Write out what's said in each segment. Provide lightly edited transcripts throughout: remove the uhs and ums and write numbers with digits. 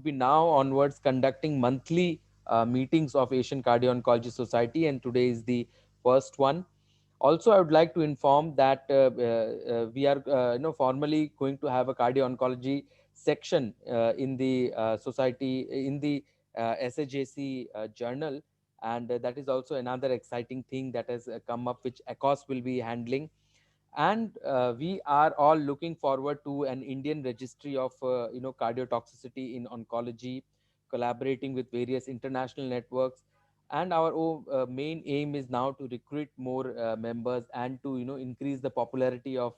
be now onwards conducting monthly meetings of Asian Cardio Oncology Society, and today is the first one. Also, I would like to inform that we are formally going to have a cardio oncology section in the society, in the SAJC journal, and that is also another exciting thing that has come up, which ACOS will be handling. And we are all looking forward to an Indian registry of cardiotoxicity in oncology, collaborating with various international networks. And our main aim is now to recruit more members and to increase the popularity of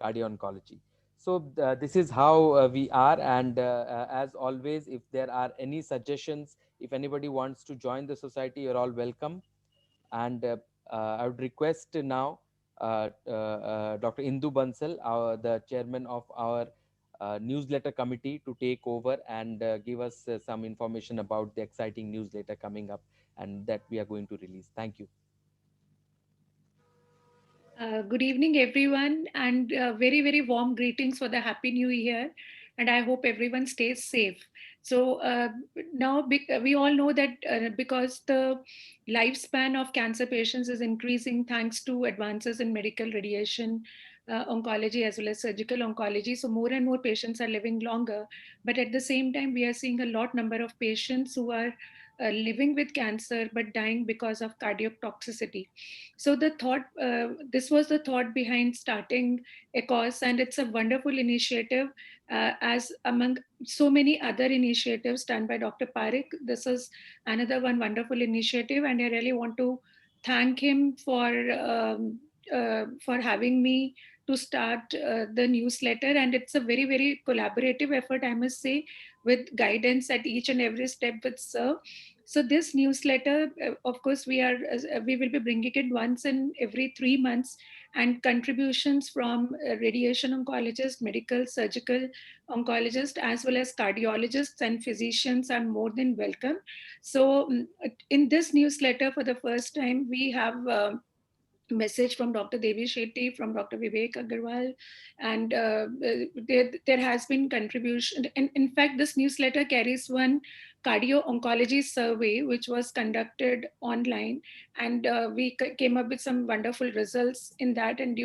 cardio oncology. So this is how we are, and as always, if there are any suggestions, if anybody wants to join the society, you're all welcome. And I would request now Dr. Indu Bansal, the chairman of our newsletter committee, to take over and give us some information about the exciting newsletter coming up and that we are going to release. Thank you. Good evening, everyone, and very, very warm greetings for the Happy New Year. And I hope everyone stays safe. So, now we all know that because the lifespan of cancer patients is increasing thanks to advances in medical radiation, oncology, as well as surgical oncology. So, more and more patients are living longer. But at the same time, we are seeing a lot number of patients who are living with cancer but dying because of cardiac toxicity. So the thought, this was the thought behind starting ECOS, and it's a wonderful initiative, as among so many other initiatives done by Dr. Parekh. This is another one wonderful initiative, and I really want to thank him for having me to start the newsletter. And it's a very, very collaborative effort, I must say, with guidance at each and every step with Sir. So this newsletter, of course, we will be bringing it once in every 3 months, and contributions from radiation oncologists, medical, surgical oncologists, as well as cardiologists and physicians are more than welcome. So in this newsletter, for the first time, we have message from Dr. Devi Shetty, from Dr. Vivek Agarwal, and there has been contribution. In fact, this newsletter carries one cardio oncology survey which was conducted online, and we came up with some wonderful results in that. And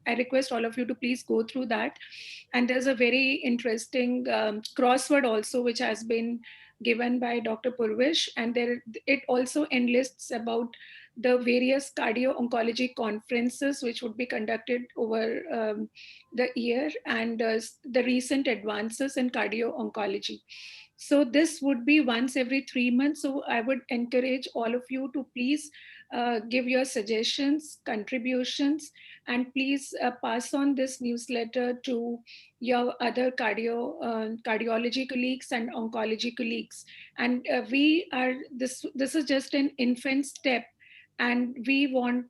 I request all of you to please go through that. And there's a very interesting crossword also which has been given by Dr. Purvish, and there it also enlists about the various cardio oncology conferences which would be conducted over the year, and the recent advances in cardio oncology. So this would be once every 3 months. So I would encourage all of you to please give your suggestions, contributions, and please pass on this newsletter to your other cardiology colleagues and oncology colleagues. And we are this is just an infant step, and we want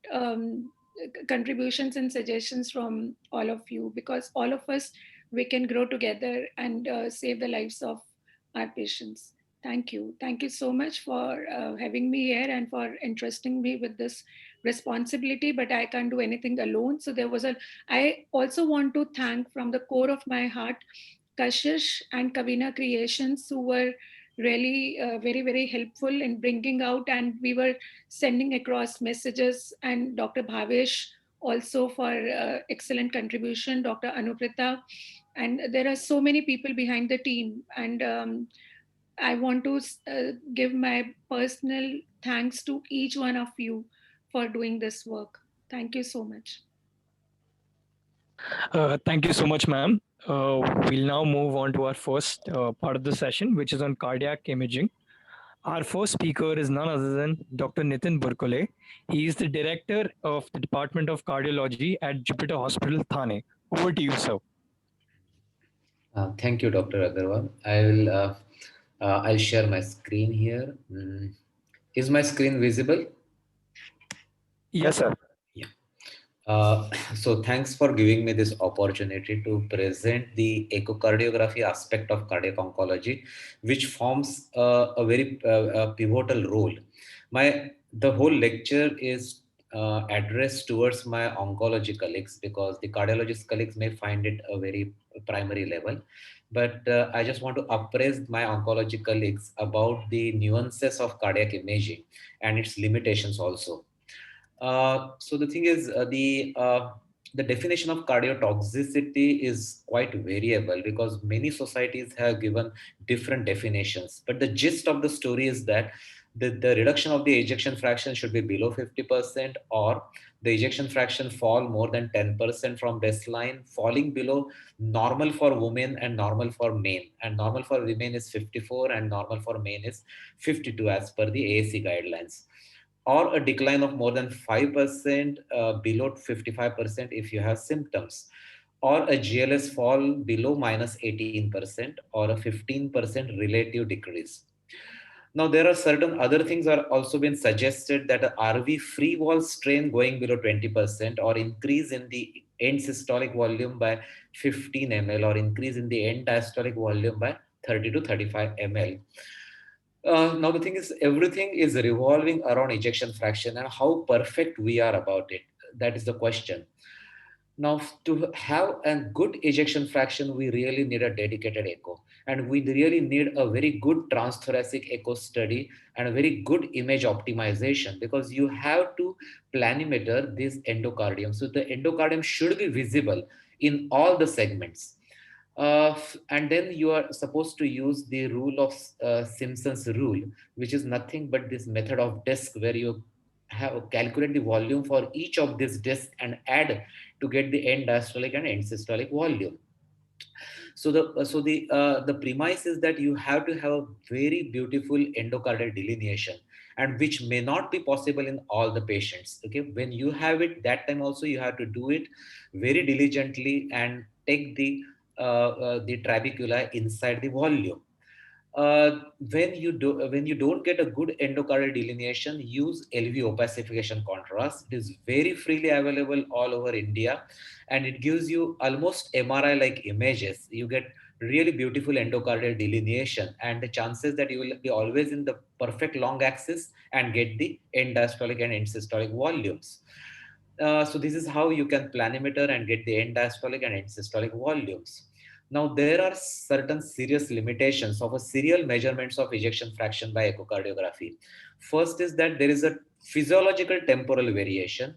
contributions and suggestions from all of you, because all of us, we can grow together and save the lives of our patients. Thank you so much for having me here and for entrusting me with this responsibility. But I can't do anything alone, so I also want to thank from the core of my heart Kashish and Kavina Creations, who were really very, very helpful in bringing out, and we were sending across messages, and Dr. Bhavesh also for excellent contribution, Dr. Anuprita, and there are so many people behind the team. And I want to give my personal thanks to each one of you for doing this work. Thank you so much. Thank you so much, ma'am. We'll now move on to our first part of the session, which is on cardiac imaging. Our first speaker is none other than Dr. Nitin Burkole. He is the director of the Department of Cardiology at Jupiter Hospital, Thane. Over to you, sir. Thank you, Dr. Agarwal. I'll share my screen here. Is my screen visible? Yes, sir. Yeah. So thanks for giving me this opportunity to present the echocardiography aspect of cardiac oncology, which forms a very pivotal role. The whole lecture is addressed towards my oncology colleagues, because the cardiologist colleagues may find it a very primary level. but I just want to appraise my oncology colleagues about the nuances of cardiac imaging and its limitations also. So the thing is, the definition of cardiotoxicity is quite variable because many societies have given different definitions. But the gist of the story is that the reduction of the ejection fraction should be below 50%, or the ejection fraction fall more than 10% from baseline, falling below normal for women and normal for men. And normal for women is 54 and normal for men is 52 as per the AAC guidelines, or a decline of more than 5% below 55% if you have symptoms, or a GLS fall below minus 18%, or a 15% relative decrease. Now, there are certain other things are also been suggested, that a RV free wall strain going below 20%, or increase in the end systolic volume by 15 ml, or increase in the end diastolic volume by 30 to 35 ml. Now the thing is, everything is revolving around ejection fraction and how perfect we are about it. That is the question. Now, to have a good ejection fraction, we really need a dedicated echo, and we really need a very good transthoracic echo study and a very good image optimization, because you have to planimeter this endocardium. So the endocardium should be visible in all the segments. And then you are supposed to use the rule of Simpson's rule, which is nothing but this method of disk, where you have calculate the volume for each of these disks and add to get the end diastolic and end systolic volume. So the premise is that you have to have a very beautiful endocardial delineation, and which may not be possible in all the patients. Okay, when you have it, that time also you have to do it very diligently and take the trabecula inside the volume. When you don't get a good endocardial delineation, use LV opacification contrast. It is very freely available all over India, and it gives you almost MRI like images. You get really beautiful endocardial delineation, and the chances that you will be always in the perfect long axis and get the end diastolic and end systolic volumes. So this is how you can planimeter and get the end diastolic and end systolic volumes. Now, there are certain serious limitations of a serial measurements of ejection fraction by echocardiography. First is that there is a physiological temporal variation.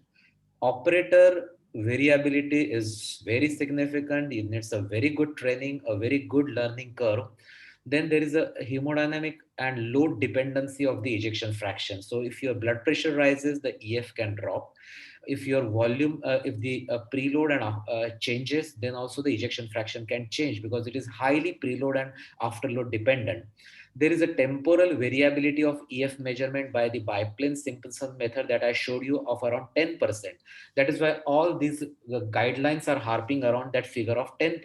Operator variability is very significant. It needs a very good training, a very good learning curve. Then there is a hemodynamic and load dependency of the ejection fraction. So if your blood pressure rises, the EF can drop. If your volume, if the preload and changes, then also the ejection fraction can change, because it is highly preload and afterload dependent. There is a temporal variability of EF measurement by the biplane Simpson method that I showed you of around 10%. That is why all these guidelines are harping around that figure of 10%.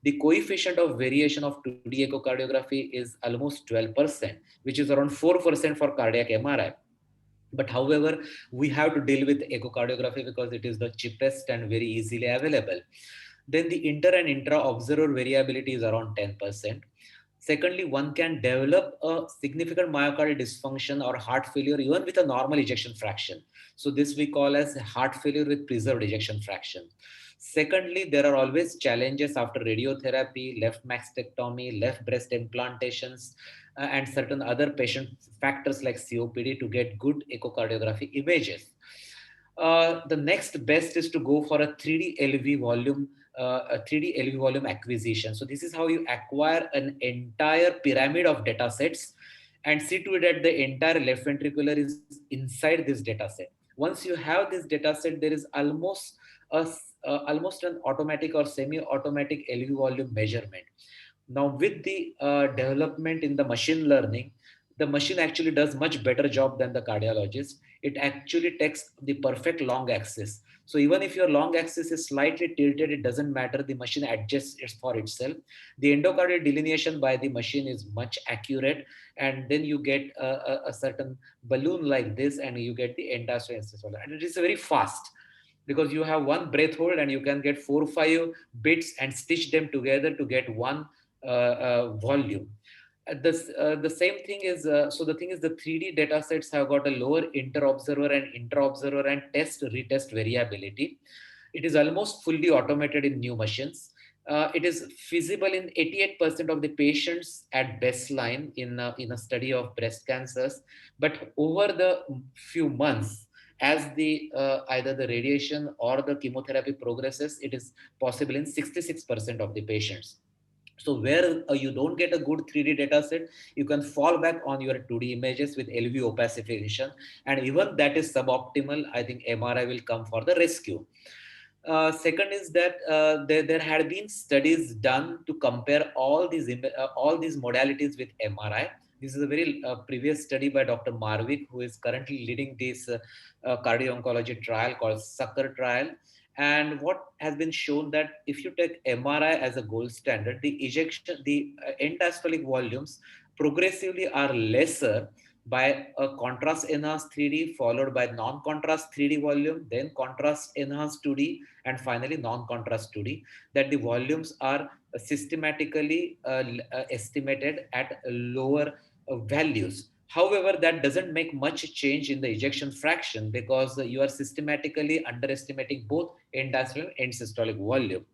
The coefficient of variation of 2D echocardiography is almost 12%, which is around 4% for cardiac MRI. But however, we have to deal with echocardiography because it is the cheapest and very easily available. Then the inter and intra observer variability is around 10%. Secondly, one can develop a significant myocardial dysfunction or heart failure even with a normal ejection fraction. So this we call as heart failure with preserved ejection fraction. Secondly, there are always challenges after radiotherapy, left mastectomy, left breast implantations, and certain other patient factors like COPD to get good echocardiography images. The next best is to go for a 3D LV volume, a 3D LV volume acquisition. So this is how you acquire an entire pyramid of data sets and see to it that the entire left ventricular is inside this data set. Once you have this data set, there is almost an automatic or semi-automatic LV volume measurement. Now, with the development in the machine learning, the machine actually does much better job than the cardiologist. It actually takes the perfect long axis. So even if your long axis is slightly tilted, it doesn't matter. The machine adjusts it for itself. The endocardial delineation by the machine is much accurate. And then you get a certain balloon like this, and you get the end diastolic systole. And it is very fast, because you have one breath hold and you can get 4 or 5 bits and stitch them together to get one volume. The same thing is, so the thing is, the 3D data sets have got a lower inter-observer and intra-observer and test retest variability. It is almost fully automated in new machines. It is feasible in 88% of the patients at baseline in a study of breast cancers. But over the few months, as the either the radiation or the chemotherapy progresses, it is possible in 66% of the patients. So where you don't get a good 3D data set, you can fall back on your 2D images with LV opacification. And even that is suboptimal. I think MRI will come for the rescue. Second is that there had been studies done to compare all these modalities with MRI. This is a very previous study by Dr. Marvik, who is currently leading this cardio-oncology trial called Sucker trial. And what has been shown that if you take MRI as a gold standard, the end diastolic volumes progressively are lesser by a contrast enhanced 3D followed by non-contrast 3D volume, then contrast enhanced 2D, and finally non-contrast 2D, that the volumes are systematically estimated at lower values. However, that doesn't make much change in the ejection fraction because you are systematically underestimating both end diastolic and end systolic volume.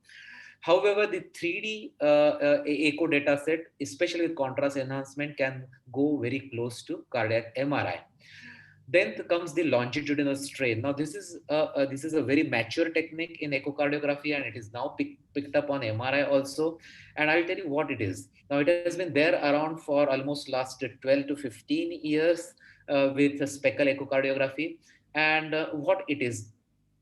However, the 3D echo data set, especially with contrast enhancement, can go very close to cardiac MRI. Then comes the longitudinal strain. Now, this is a very mature technique in echocardiography, and it is now picked up on MRI also. And I'll tell you what it is. Now, it has been there around for almost last 12 to 15 years with speckle echocardiography. And what it is,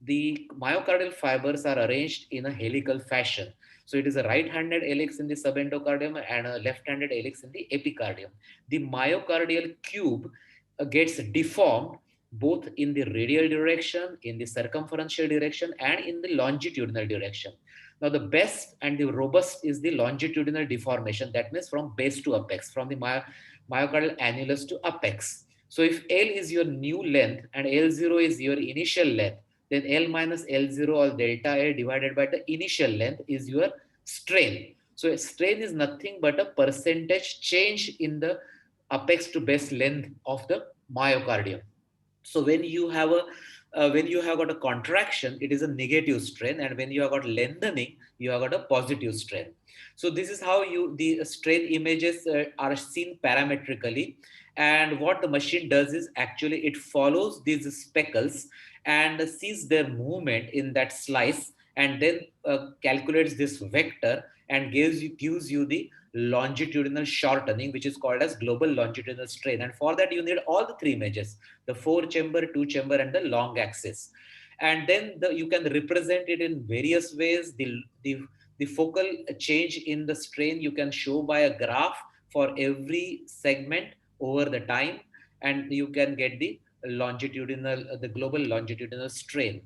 the myocardial fibers are arranged in a helical fashion. So it is a right-handed helix in the subendocardium and a left-handed helix in the epicardium. The myocardial cube gets deformed both in the radial direction, in the circumferential direction, and in the longitudinal direction. Now, the best and the robust is the longitudinal deformation. That means from base to apex, from the myocardial annulus to apex. So if L is your new length and L0 is your initial length, then L minus L0 or delta L divided by the initial length is your strain. So strain is nothing but a percentage change in the apex to base length of the myocardium. So when you have got a contraction, it is a negative strain, and when you have got lengthening, you have got a positive strain. So this is how the strain images are seen parametrically. And what the machine does is actually it follows these speckles and sees their movement in that slice, and then calculates this vector and gives you the longitudinal shortening, which is called as global longitudinal strain. And for that, you need all the three images: the 4-chamber, 2-chamber, and the long axis. And then you can represent it in various ways. The focal change in the strain you can show by a graph for every segment over the time, and you can get the global longitudinal strain.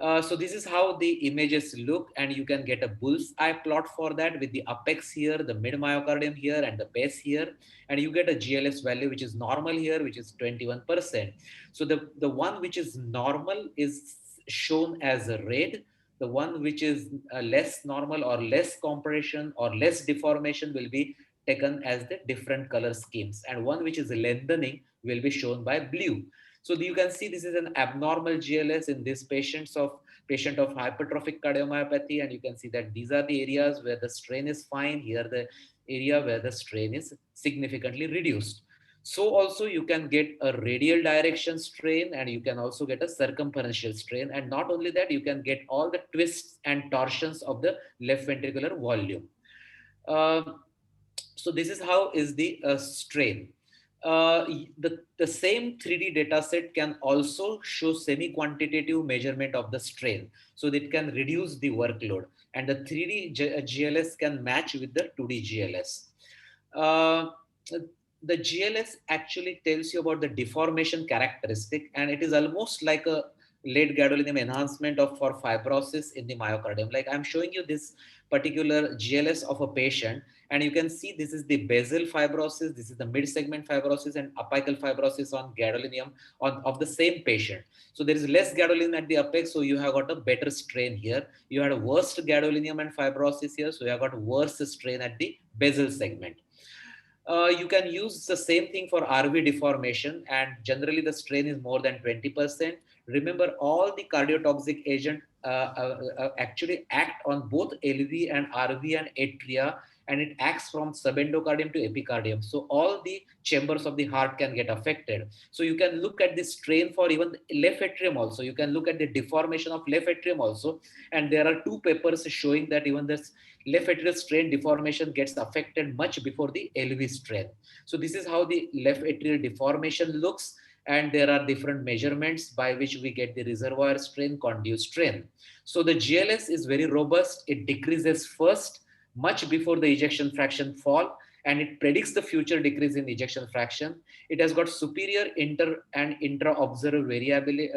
So this is how the images look, and you can get a bull's eye plot for that with the apex here, the mid myocardium here, and the base here, and you get a GLS value which is normal here, which is 21%. So the one which is normal is shown as a red. The one which is less normal or less compression or less deformation will be taken as the different color schemes, and one which is lengthening will be shown by blue. So you can see this is an abnormal GLS in this patient of hypertrophic cardiomyopathy, and you can see that these are the areas where the strain is fine. Here the area where the strain is significantly reduced. So also you can get a radial direction strain, and you can also get a circumferential strain. And not only that, you can get all the twists and torsions of the left ventricular volume. So this is how is the strain. The same 3D data set can also show semi-quantitative measurement of the strain, so that it can reduce the workload, and the 3D GLS can match with the 2D GLS. The GLS actually tells you about the deformation characteristic, and it is almost like a late gadolinium enhancement for fibrosis in the myocardium. Like I'm showing you this particular GLS of a patient, and you can see this is the basal fibrosis, this is the mid-segment fibrosis, and apical fibrosis on gadolinium of the same patient. So there is less gadolinium at the apex, so you have got a better strain here. You had a worse gadolinium and fibrosis here, so you have got worse strain at the basal segment. You can use the same thing for RV deformation, and generally the strain is more than 20%. Remember, all the cardiotoxic agent actually act on both LV and RV and atria, and it acts from subendocardium to epicardium. So all the chambers of the heart can get affected. So you can look at the strain for even the left atrium also. You can look at the deformation of left atrium also. And there are two papers showing that even this left atrial strain deformation gets affected much before the LV strain. So this is how the left atrial deformation looks. And there are different measurements by which we get the reservoir strain, conduit strain. So the GLS is very robust. It decreases first much before the ejection fraction fall, and it predicts the future decrease in ejection fraction. It has got superior inter and intra-observer variability,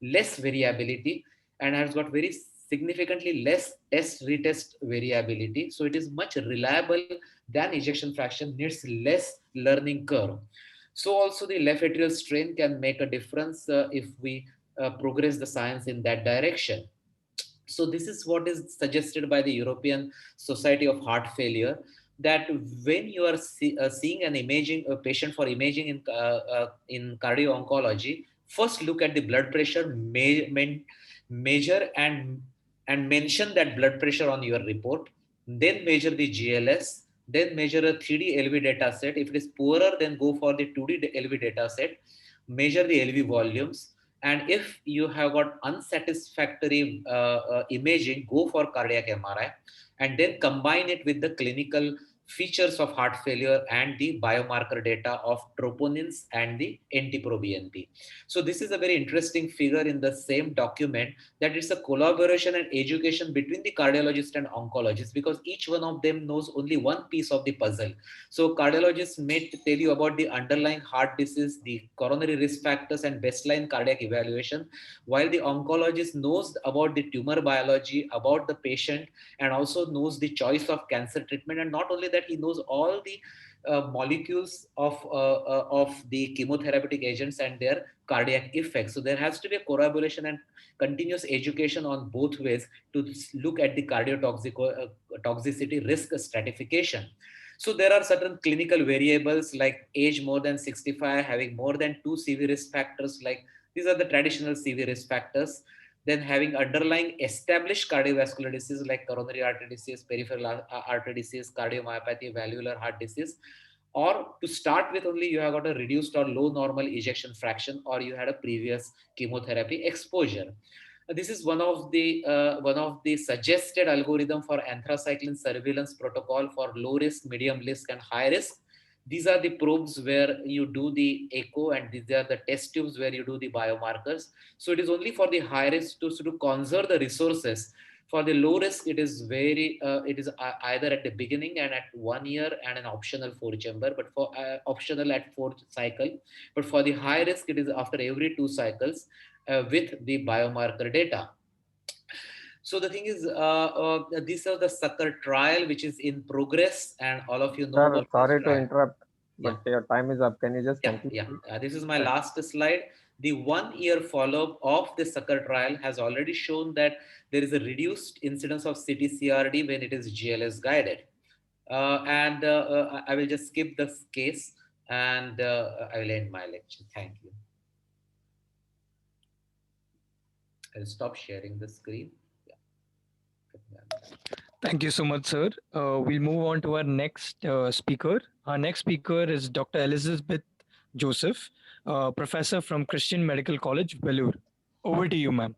less variability, and has got very significantly less test retest variability. So it is much reliable than ejection fraction, needs less learning curve. So also the left atrial strain can make a difference if we progress the science in that direction. So this is what is suggested by the European Society of Heart Failure, that when you are seeing an imaging a patient for imaging in cardio oncology, first look at the blood pressure, measure and mention that blood pressure on your report, then measure the GLS, then measure a 3D LV data set. If it is poorer, then go for the 2D LV data set, measure the LV volumes, and if you have got unsatisfactory imaging, go for cardiac MRI, and then combine it with the clinical features of heart failure and the biomarker data of troponins and the NT-proBNP. So this is a very interesting figure in the same document, that it's a collaboration and education between the cardiologist and oncologist, because each one of them knows only one piece of the puzzle. So cardiologists may tell you about the underlying heart disease, the coronary risk factors and baseline cardiac evaluation, while the oncologist knows about the tumor biology, about the patient, and also knows the choice of cancer treatment. And not only that, he knows all the molecules of the chemotherapeutic agents and their cardiac effects. So there has to be a corroboration and continuous education on both ways to look at the toxicity risk stratification. So there are certain clinical variables like age more than 65, having more than 2 CV risk factors, like these are the traditional CV risk factors. Then having underlying established cardiovascular disease like coronary artery disease, peripheral artery disease, cardiomyopathy, valvular heart disease. Or to start with, only you have got a reduced or low normal ejection fraction, or you had a previous chemotherapy exposure. This is one of the suggested algorithm for anthracycline surveillance protocol for low risk, medium risk, and high risk. These are the probes where you do the echo, and these are the test tubes where you do the biomarkers. So it is only for the high risk to conserve the resources. For the low risk, it is it is either at the beginning and at 1 year and an optional 4 chamber, but for optional at 4th cycle. But for the high risk, it is after every 2 cycles with the biomarker data. So the thing is, these are the Sucker trial, which is in progress, and all of you know Sir, about this sorry to trial. interrupt, Yeah. but your time is up. Can you just Yeah, conclude, yeah. please? This is my Right. last slide. The 1 year follow-up of the Sucker trial has already shown that there is a reduced incidence of CTCRD when it is GLS guided. I will just skip this case, and I will end my lecture. Thank you. I'll stop sharing the screen. Yeah. Thank you so much, sir. We'll move on to our next speaker. Our next speaker is Dr. Elizabeth Joseph, professor from Christian Medical College, Vellore. Over to you, ma'am.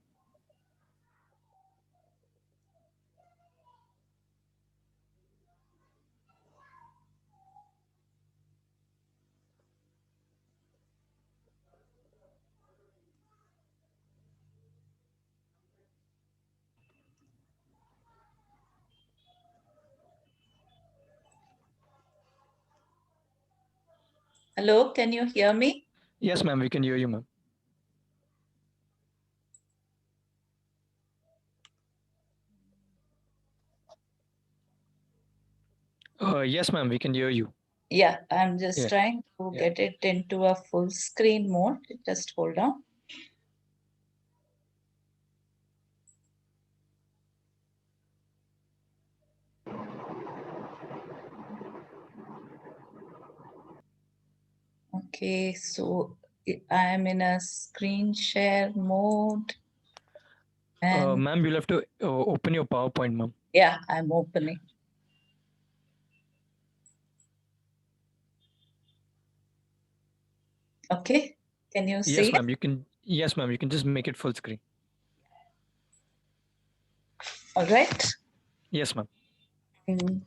Hello, can you hear me? Yes, ma'am, we can hear you, ma'am. Yes, ma'am, we can hear you. Yeah, I'm just Yeah. trying to get it into a full screen mode. Just hold on. Okay, so I am in a screen share mode. And Ma'am, you'll have to open your PowerPoint, ma'am. yeah, I'm opening. Okay, can you see Yes, it? ma'am. You can. Yes, ma'am. You can just make it full screen. All right. Yes, ma'am. Mm.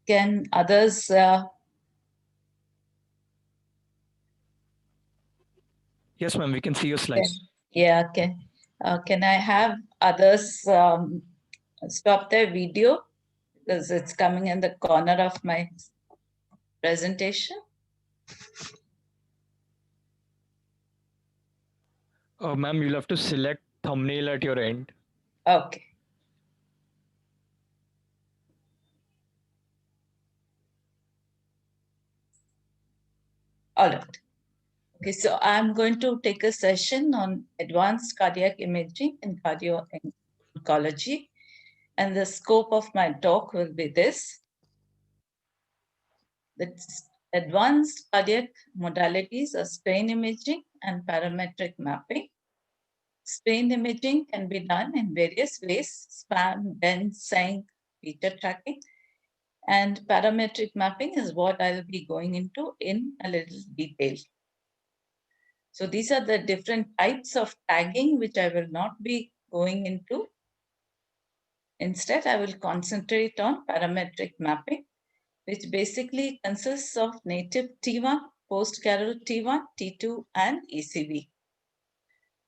Can others Yes, ma'am. We can see your slides. yeah, can I have others stop their video because it's coming in the corner of my presentation? Ma'am, you'll have to select thumbnail at your end. Okay. All right. Okay, so I'm going to take a session on advanced cardiac imaging and cardio oncology. And the scope of my talk will be this. That's advanced cardiac modalities are strain imaging and parametric mapping. Strain imaging can be done in various ways: span, bend, sync, feature tracking. And parametric mapping is what I'll be going into in a little detail. So these are the different types of tagging, which I will not be going into. Instead, I will concentrate on parametric mapping, which basically consists of native T1, post-Carroll T1, T2, and ECV.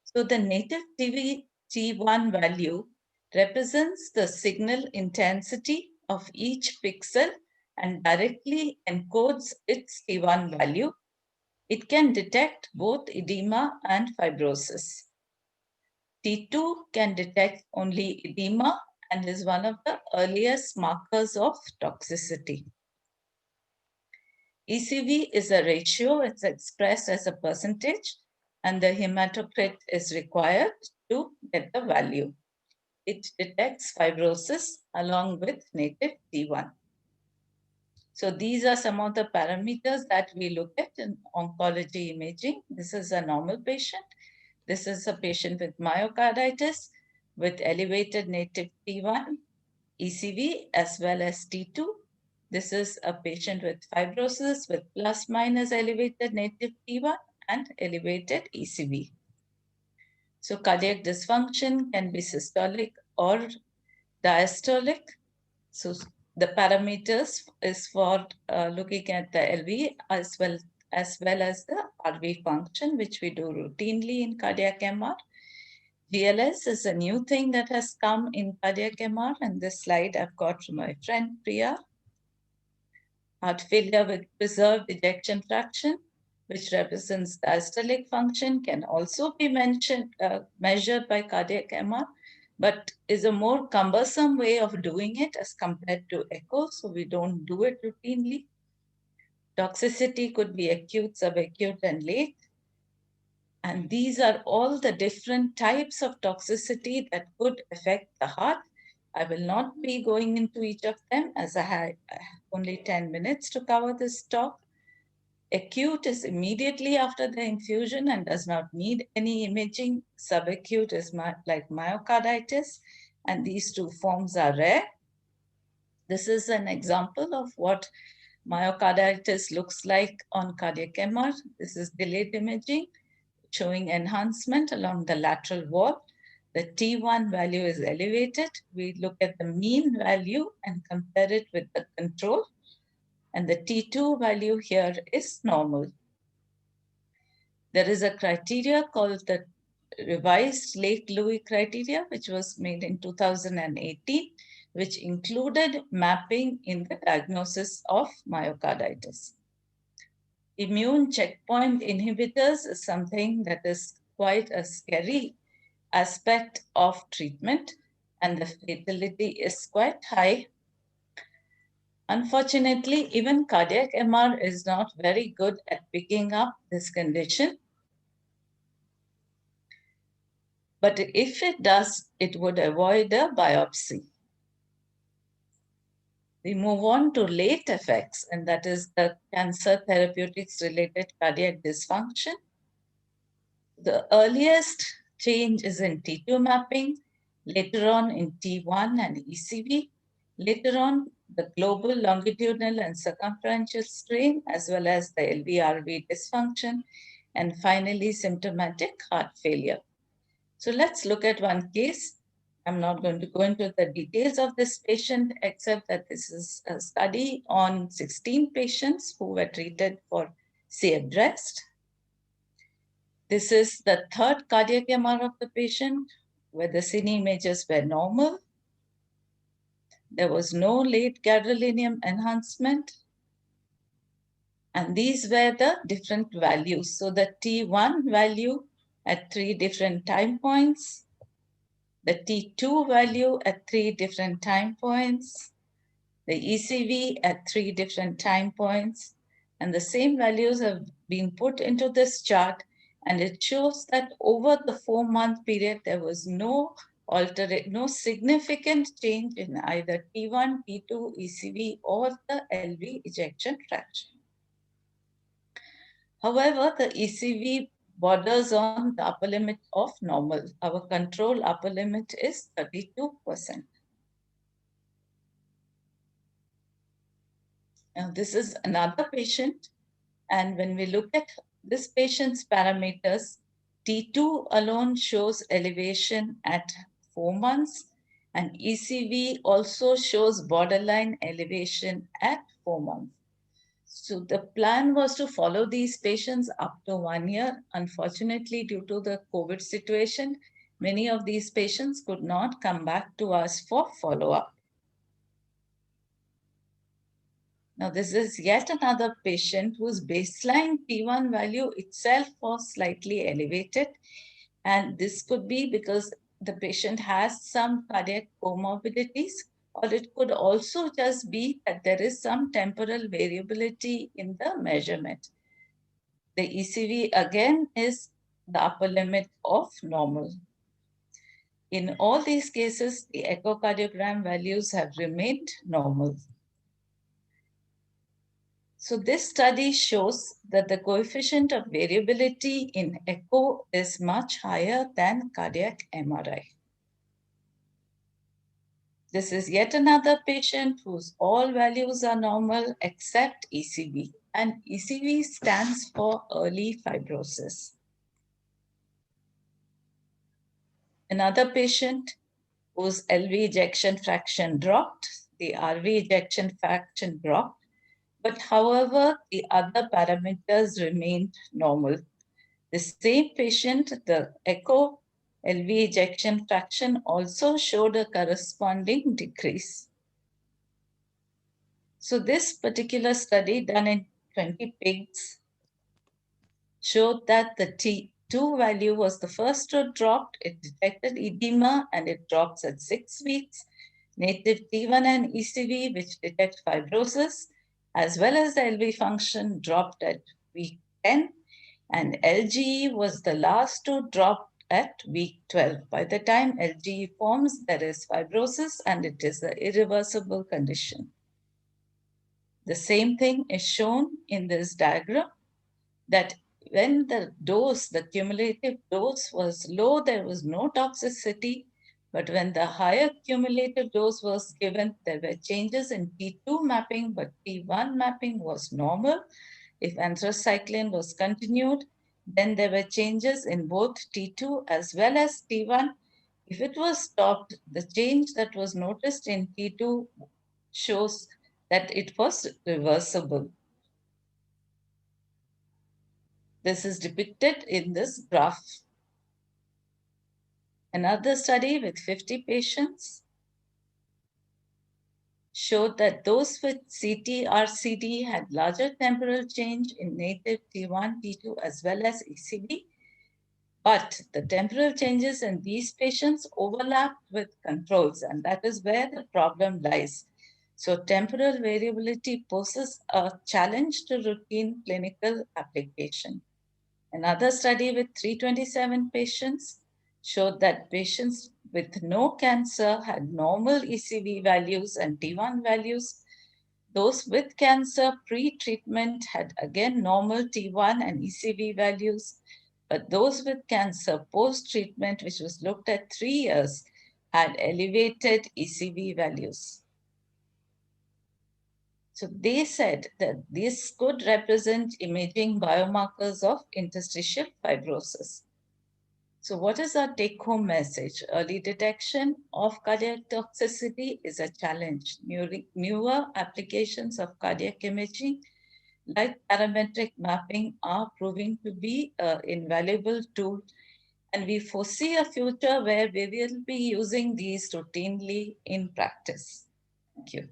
So the native T1 value represents the signal intensity of each pixel and directly encodes its T1 value. It can detect both edema and fibrosis. T2 can detect only edema and is one of the earliest markers of toxicity. ECV is a ratio, it's expressed as a percentage, and the hematocrit is required to get the value. It detects fibrosis along with native T1. So these are some of the parameters that we look at in oncology imaging. This is a normal patient. This is a patient with myocarditis with elevated native T1, ECV, as well as T2. This is a patient with fibrosis with plus minus elevated native T1 and elevated ECV. So cardiac dysfunction can be systolic or diastolic. So the parameters is for looking at the LV as well as the RV function, which we do routinely in cardiac MR. GLS is a new thing that has come in cardiac MR, and this slide I've got from my friend Priya. Heart failure with preserved ejection fraction, which represents diastolic function, can also be measured by cardiac MR, but is a more cumbersome way of doing it as compared to echo, so we don't do it routinely. Toxicity could be acute, subacute, and late. And these are all the different types of toxicity that could affect the heart. I will not be going into each of them as I have only 10 minutes to cover this talk. Acute is immediately after the infusion and does not need any imaging. Subacute is like myocarditis, and these two forms are rare. This is an example of what myocarditis looks like on cardiac MR. This is delayed imaging showing enhancement along the lateral wall. The T1 value is elevated. We look at the mean value and compare it with the control. And the T2 value here is normal. There is a criteria called the revised Lake-Louis criteria, which was made in 2018, which included mapping in the diagnosis of myocarditis. Immune checkpoint inhibitors is something that is quite a scary aspect of treatment, and the fatality is quite high. Unfortunately, even cardiac MR is not very good at picking up this condition. But if it does, it would avoid a biopsy. We move on to late effects, and that is the cancer therapeutics related cardiac dysfunction. The earliest change is in T2 mapping, later on in T1 and ECV, later on the global longitudinal and circumferential strain, as well as the LV-RV dysfunction, and finally symptomatic heart failure. So let's look at one case. I'm not going to go into the details of this patient, except that this is a study on 16 patients who were treated for CF breast. This is the third cardiac MR of the patient, where the cine images were normal. There was no late gadolinium enhancement. And these were the different values. So the T1 value at 3 different time points, the T2 value at 3 different time points, the ECV at 3 different time points, and the same values have been put into this chart, and it shows that over the 4-month period, there was no significant change in either T1, T2, ECV, or the LV ejection fraction. However, the ECV borders on the upper limit of normal. Our control upper limit is 32%. Now, this is another patient. And when we look at this patient's parameters, T2 alone shows elevation at 4 months, and ECV also shows borderline elevation at 4 months. So the plan was to follow these patients up to 1 year. Unfortunately, due to the COVID situation, many of these patients could not come back to us for follow-up. Now, this is yet another patient whose baseline T1 value itself was slightly elevated. And this could be because the patient has some cardiac comorbidities, or it could also just be that there is some temporal variability in the measurement. The ECV again is the upper limit of normal. In all these cases, the echocardiogram values have remained normal. So this study shows that the coefficient of variability in echo is much higher than cardiac MRI. This is yet another patient whose all values are normal except ECV, and ECV stands for early fibrosis. Another patient whose LV ejection fraction dropped, the RV ejection fraction dropped, but however, the other parameters remained normal. The same patient, the echo LV ejection fraction also showed a corresponding decrease. So this particular study done in 20 pigs showed that the T2 value was the first to drop. It detected edema and it drops at 6 weeks. Native T1 and ECV, which detect fibrosis, as well as the LV function, dropped at week 10. And LGE was the last to drop at week 12. By the time LGE forms, there is fibrosis and it is an irreversible condition. The same thing is shown in this diagram, that when the dose, the cumulative dose was low, there was no toxicity. But when the higher cumulative dose was given, there were changes in T2 mapping, but T1 mapping was normal. If anthracycline was continued, then there were changes in both T2 as well as T1. If it was stopped, the change that was noticed in T2 shows that it was reversible. This is depicted in this graph. Another study with 50 patients showed that those with CT-RCD had larger temporal change in native T1, T2, as well as ECV. But the temporal changes in these patients overlap with controls, and that is where the problem lies. So temporal variability poses a challenge to routine clinical application. Another study with 327 patients showed that patients with no cancer had normal ECV values and T1 values, Those with cancer pre-treatment had again normal T1 and ECV values, but those with cancer post-treatment, which was looked at 3 years, had elevated ECV values. So they said that this could represent imaging biomarkers of interstitial fibrosis. So what is our take-home message? Early detection of cardiac toxicity is a challenge. Newer applications of cardiac imaging like parametric mapping are proving to be an invaluable tool, and we foresee a future where we will be using these routinely in practice. Thank you.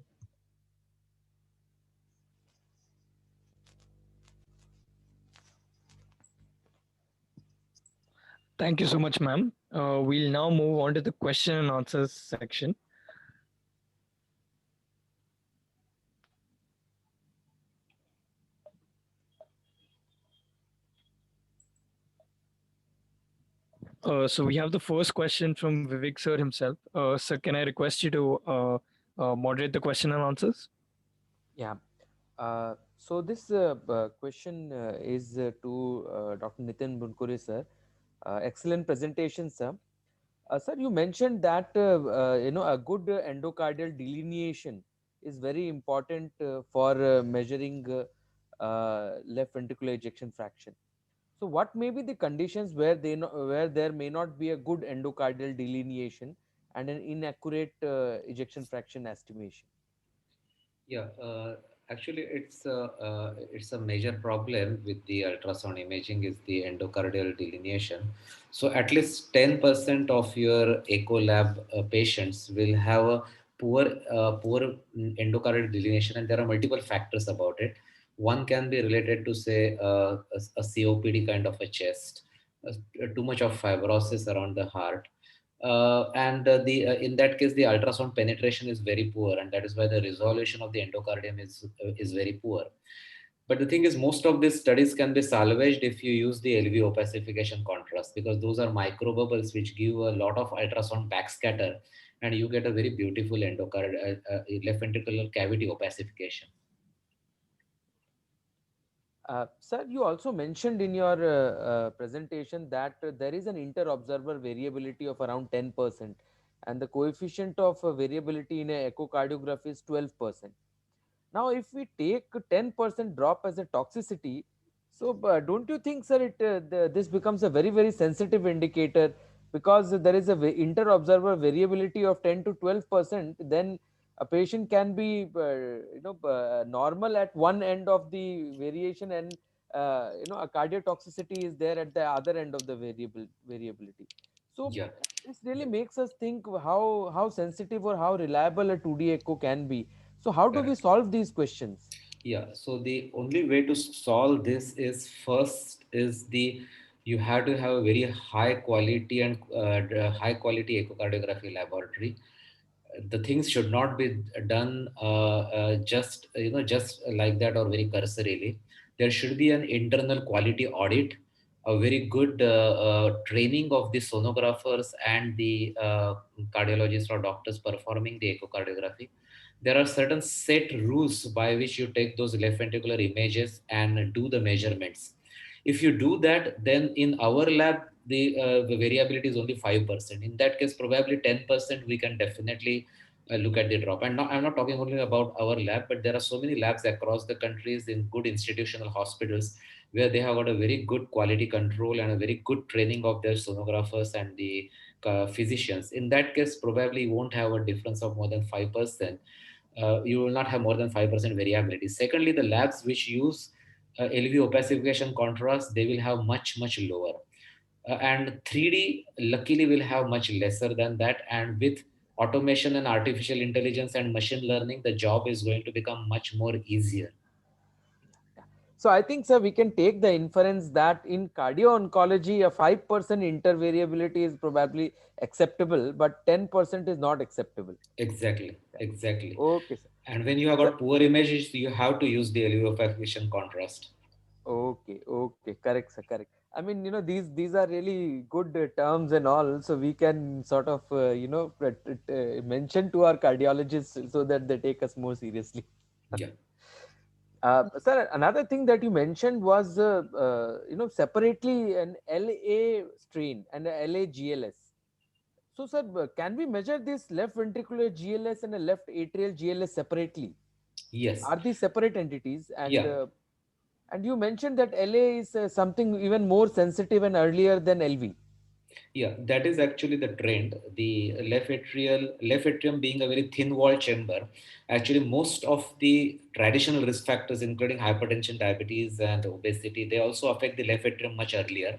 Thank you so much, ma'am. We'll now move on to the question and answers section. So we have the first question from Vivek sir himself. Sir, can I request you to moderate the question and answers? Yeah. So this question is to Dr. Nitin Bunkure, sir. Excellent presentation, sir. Sir, you mentioned that a good endocardial delineation is very important for measuring left ventricular ejection fraction. So, what may be the conditions where where there may not be a good endocardial delineation and an inaccurate ejection fraction estimation? Yeah, actually, it's a major problem with the ultrasound imaging is the endocardial delineation. So at least 10% of your echo lab patients will have a poor endocardial delineation, and there are multiple factors about it. One can be related to say a COPD kind of a chest, too much of fibrosis around the heart, and the in that case the ultrasound penetration is very poor, and that is why the resolution of the endocardium is very poor. But the thing is, most of these studies can be salvaged if you use the LV opacification contrast, because those are micro bubbles which give a lot of ultrasound backscatter, and you get a very beautiful left ventricular cavity opacification. Sir, you also mentioned in your presentation that there is an inter-observer variability of around 10%, and the coefficient of variability in a echocardiography is 12%. Now, if we take 10% drop as a toxicity, so don't you think, sir, this becomes a very sensitive indicator, because there is a inter-observer variability of 10 to 12%, then a patient can be normal at one end of the variation, and a cardiotoxicity is there at the other end of the variability. So Yeah. this really makes us think how sensitive or how reliable a 2D echo can be. So how do we Correct. solve these questions? Yeah, so the only way to solve this is first is you have to have a very high quality and high quality echocardiography laboratory. The things should not be done just just like that or very cursorily. There should be an internal quality audit, a very good training of the sonographers and the cardiologists or doctors performing the echocardiography. There are certain set rules by which you take those left ventricular images and do the measurements. If you do that, then in our lab, the variability is only 5%. In that case, probably 10% we can definitely look at the drop. And now I'm not talking only about our lab, but there are so many labs across the countries in good institutional hospitals where they have got a very good quality control and a very good training of their sonographers and the physicians. In that case, probably you won't have a difference of more than 5%. You will not have more than 5% variability. Secondly, the labs which use LV opacification contrast, they will have much lower. And 3D luckily will have much lesser than that. And with automation and artificial intelligence and machine learning, the job is going to become much more easier. So I think, sir, we can take the inference that in cardio-oncology, a 5% intervariability is probably acceptable, but 10% is not acceptable. Exactly. Okay, sir. And when you have got poor images, you have to use the LV opacification contrast. Okay, correct, sir, correct. I mean, these are really good terms and all, so we can sort of mention to our cardiologists so that they take us more seriously. Yeah. Sir, another thing that you mentioned was, separately an LA strain and a LA GLS. So, sir, can we measure this left ventricular GLS and a left atrial GLS separately? Yes. Are these separate entities? Yeah. And you mentioned that LA is something even more sensitive and earlier than LV. Yeah, that is actually the trend. The left atrium being a very thin wall chamber, actually most of the traditional risk factors, including hypertension, diabetes, and obesity, they also affect the left atrium much earlier.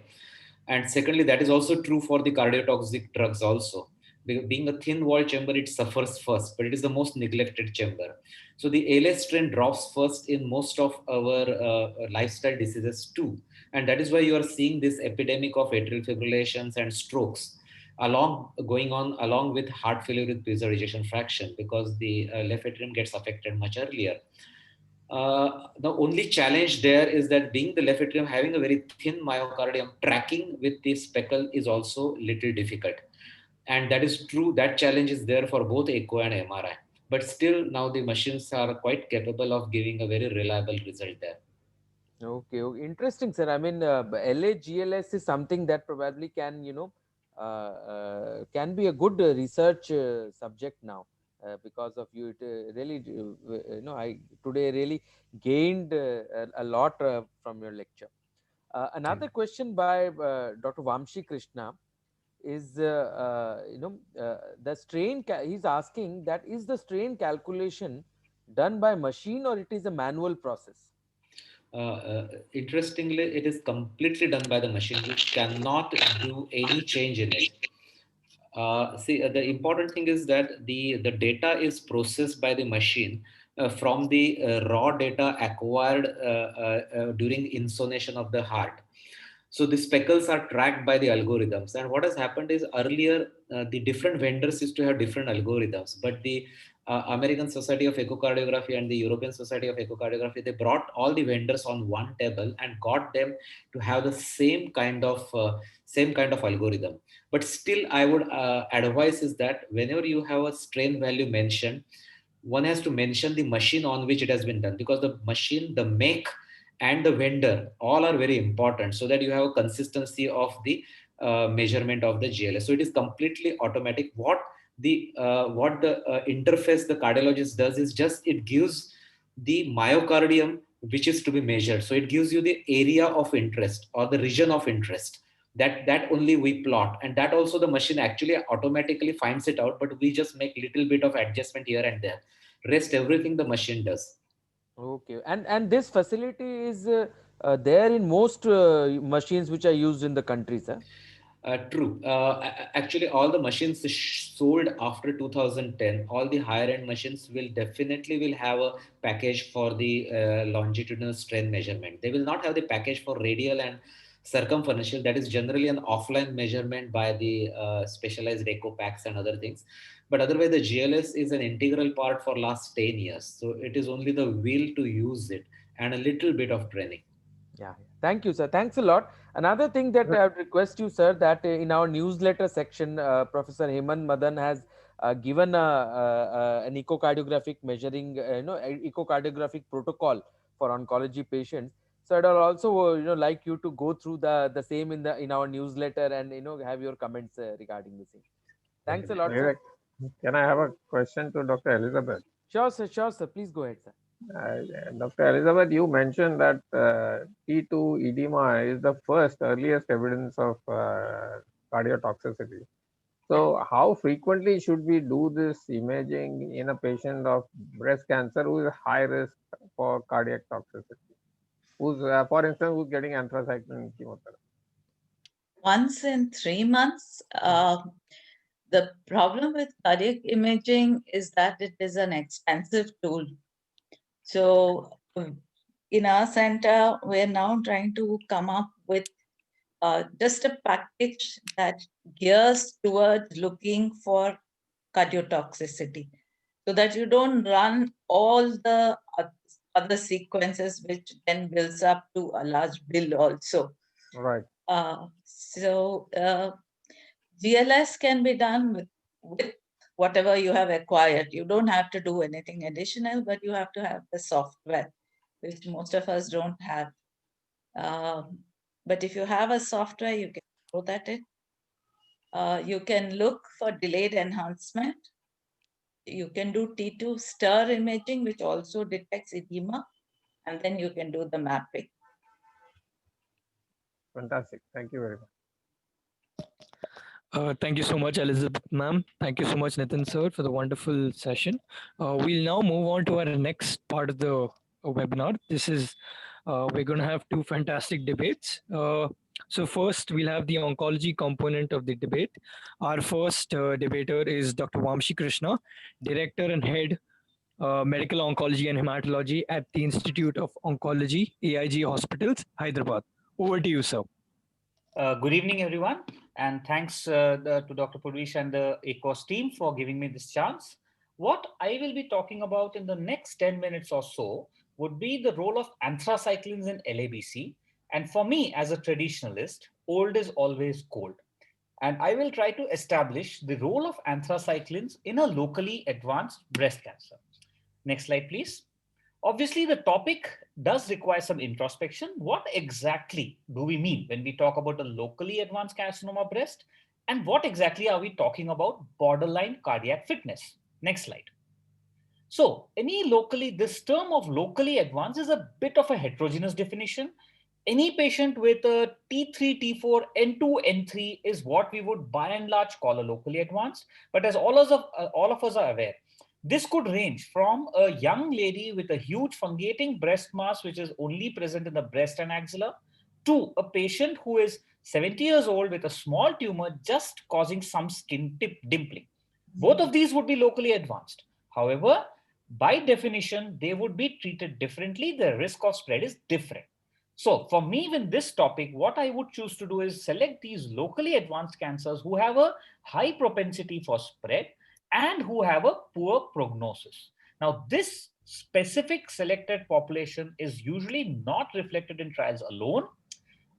And secondly, that is also true for the cardiotoxic drugs also. Being a thin wall chamber, it suffers first, but it is the most neglected chamber. So the ALS trend drops first in most of our lifestyle diseases too, and that is why you are seeing this epidemic of atrial fibrillations and strokes going on along with heart failure with preserved ejection fraction, because the left atrium gets affected much earlier. The only challenge there is that being the left atrium having a very thin myocardium, tracking with the speckle is also little difficult, and that is true. That challenge is there for both echo and MRI, but still now the machines are quite capable of giving a very reliable result there. Okay, okay, interesting, sir. I mean, LAGLS is something that probably can, can be a good research subject now, because of you. It really, I today really gained a lot from your lecture. Thank Another question by Dr. Vamshi Krishna is, the strain. He's asking that is the strain calculation done by machine or it is a manual process? Interestingly, it is completely done by the machine. You cannot do any change in it. The important thing is that the data is processed by the machine from the raw data acquired during insonation of the heart. So the speckles are tracked by the algorithms. And what has happened is earlier, the different vendors used to have different algorithms, but the American Society of Echocardiography and the European Society of Echocardiography, they brought all the vendors on one table and got them to have the same kind of algorithm. But still, I would advise is that whenever you have a strain value mentioned, one has to mention the machine on which it has been done, because the machine, the make, and the vendor all are very important, so that you have a consistency of the measurement of the GLS. So it is completely automatic. What the interface the cardiologist does is just it gives the myocardium which is to be measured. So it gives you the area of interest or the region of interest, that only we plot, and that also the machine actually automatically finds it out, but we just make little bit of adjustment here and there. Rest everything the machine does. Okay, and this facility is there in most machines which are used in the country, sir. True. Actually, all the machines sold after 2010, all the higher end machines will definitely will have a package for the longitudinal strain measurement. They will not have the package for radial and circumferential. That is generally an offline measurement by the specialized echo packs and other things. But otherwise, the GLS is an integral part for last 10 years. So it is only the will to use it and a little bit of training. Yeah, yeah. Thank you, sir. Thanks a lot. Another thing that I would request you, sir, that in our newsletter section, Professor Hemant Madan has given an echocardiographic measuring, echocardiographic protocol for oncology patients. So I'd also, like you to go through the same in our newsletter and have your comments regarding the same. Thanks a lot, sir. Vivek, can I have a question to Dr. Elizabeth? Sure, sir. Sure, sir. Please go ahead, sir. Dr. Elizabeth, you mentioned that T2 edema is the first earliest evidence of cardiotoxicity. So, how frequently should we do this imaging in a patient of breast cancer who is high risk for cardiac toxicity? Who's, for instance, who's getting anthracycline chemotherapy? Once in 3 months. The problem with cardiac imaging is that it is an expensive tool. So in our center, we're now trying to come up with just a package that gears towards looking for cardiotoxicity, so that you don't run all the other sequences, which then builds up to a large bill also. Right. So GLS can be done with whatever you have acquired. You don't have to do anything additional, but you have to have the software, which most of us don't have. But if you have a software, you can throw that in. You can look for delayed enhancement. You can do T2 stir imaging, which also detects edema, and then you can do the mapping. Fantastic. Thank you very much. Thank you so much, Elizabeth, ma'am. Thank you so much, Nitin, sir, for the wonderful session. We'll now move on to our next part of the webinar. This is, we're going to have two fantastic debates. So first, we'll have the oncology component of the debate. Our first debater is Dr. Vamshi Krishna, Director and Head Medical Oncology and Hematology at the Institute of Oncology, AIG Hospitals, Hyderabad. Over to you, sir. Good evening, everyone, and thanks to Dr. Purvish and the ACOS team for giving me this chance. What I will be talking about in the next 10 minutes or so would be the role of anthracyclines in LABC. And for me, as a traditionalist, old is always gold. And I will try to establish the role of anthracyclines in a locally advanced breast cancer. Next slide, please. Obviously, the topic does require some introspection. What exactly do we mean when we talk about a locally advanced carcinoma breast? And what exactly are we talking about borderline cardiac fitness? Next slide. So this term of locally advanced is a bit of a heterogeneous definition. Any patient with a T3, T4, N2, N3 is what we would by and large call a locally advanced. But as all of us are aware, this could range from a young lady with a huge fungating breast mass, which is only present in the breast and axilla, to a patient who is 70 years old with a small tumor just causing some skin dimpling. Both of these would be locally advanced. However, by definition, they would be treated differently. The risk of spread is different. So for me, with this topic, what I would choose to do is select these locally advanced cancers who have a high propensity for spread and who have a poor prognosis. Now, this specific selected population is usually not reflected in trials alone.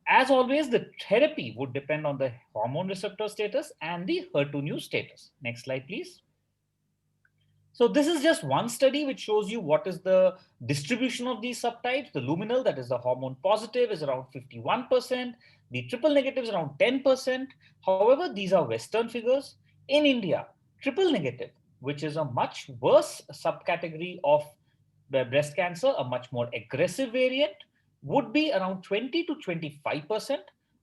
As always, the therapy would depend on the hormone receptor status and the HER2/neu status. Next slide, please. So this is just one study which shows you what is the distribution of these subtypes. The luminal, that is the hormone positive, is around 51%. The triple negative is around 10%. However, these are Western figures. In India, triple negative, which is a much worse subcategory of breast cancer, a much more aggressive variant, would be around 20 to 25%.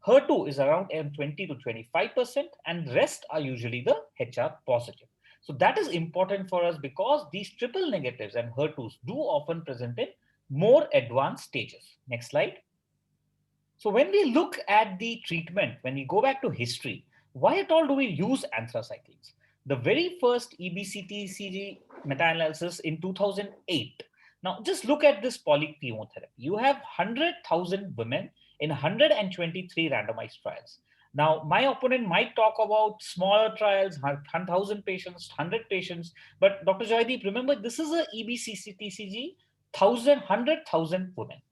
HER2 is around 20 to 25%, and rest are usually the HR positive. So that is important for us because these triple negatives and HER2s do often present in more advanced stages. Next slide. So when we look at the treatment, when we go back to history, why at all do we use anthracyclines? The very first EBCTCG meta-analysis in 2008. Now just look at this polychemotherapy. You have 100,000 women in 123 randomized trials. Now, my opponent might talk about smaller trials, 1,000 patients, 100 patients, but Dr. Joydeep, remember, this is a EBCTCG, 100,000 women.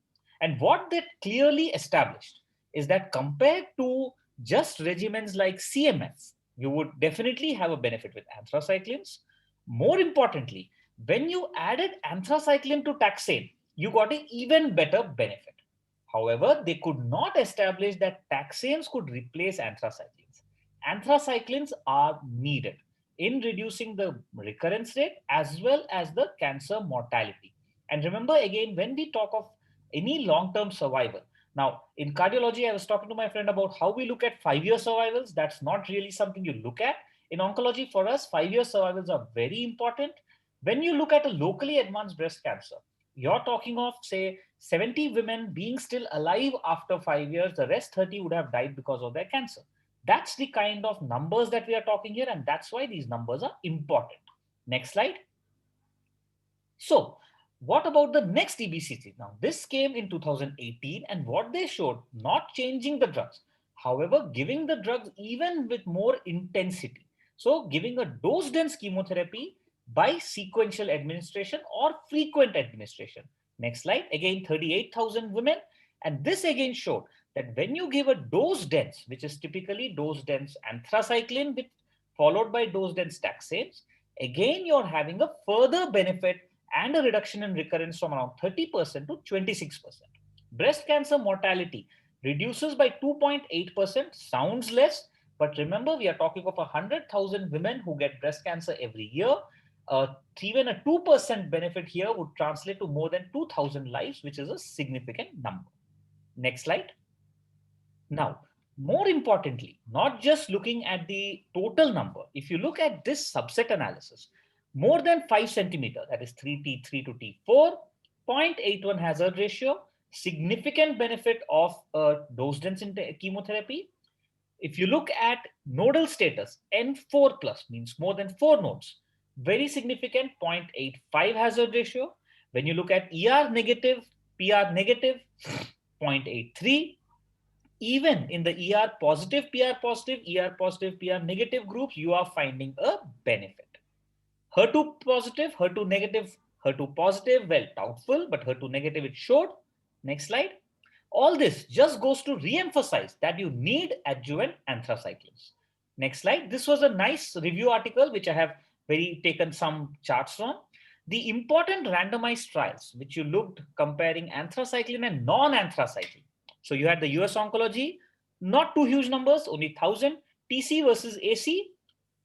And what that clearly established is that compared to just regimens like CMF, you would definitely have a benefit with anthracyclines. More importantly, when you added anthracycline to taxane, you got an even better benefit. However, they could not establish that taxanes could replace anthracyclines. Anthracyclines are needed in reducing the recurrence rate as well as the cancer mortality. And remember, again, when we talk of any long-term survival, now in cardiology, I was talking to my friend about how we look at 5-year survivals. That's not really something you look at. In oncology, for us, 5-year survivals are very important. When you look at a locally advanced breast cancer, you're talking of, say, 70 women being still alive after 5 years, the rest 30 would have died because of their cancer. That's the kind of numbers that we are talking here, and that's why these numbers are important. Next slide. So, what about the next EBCT? Now, this came in 2018, and what they showed, not changing the drugs, however, giving the drugs even with more intensity. So, giving a dose-dense chemotherapy by sequential administration or frequent administration. Next slide. Again, 38,000 women. And this again showed that when you give a dose dense, which is typically dose dense anthracycline followed by dose dense taxanes, again, you're having a further benefit and a reduction in recurrence from around 30% to 26%. Breast cancer mortality reduces by 2.8%, sounds less, but remember, we are talking of 100,000 women who get breast cancer every year. Even a 2% benefit here would translate to more than 2,000 lives, which is a significant number. Next slide. Now, more importantly, not just looking at the total number, if you look at this subset analysis, more than 5 centimeter, that is 3T3 to T4, 0.81 hazard ratio, significant benefit of dose-dense chemotherapy. If you look at nodal status, N4 plus means more than 4 nodes, very significant 0.85 hazard ratio. When you look at ER negative, PR negative, 0.83. Even in the ER positive, PR positive, ER positive, PR negative groups, you are finding a benefit. HER2 positive, HER2 negative, HER2 positive, well, doubtful, but HER2 negative it showed. Next slide. All this just goes to re-emphasize that you need adjuvant anthracyclines. Next slide. This was a nice review article, which I have taken some charts from. The important randomized trials, which you looked comparing anthracycline and non-anthracycline. So you had the US Oncology, not too huge numbers, only 1,000. TC versus AC.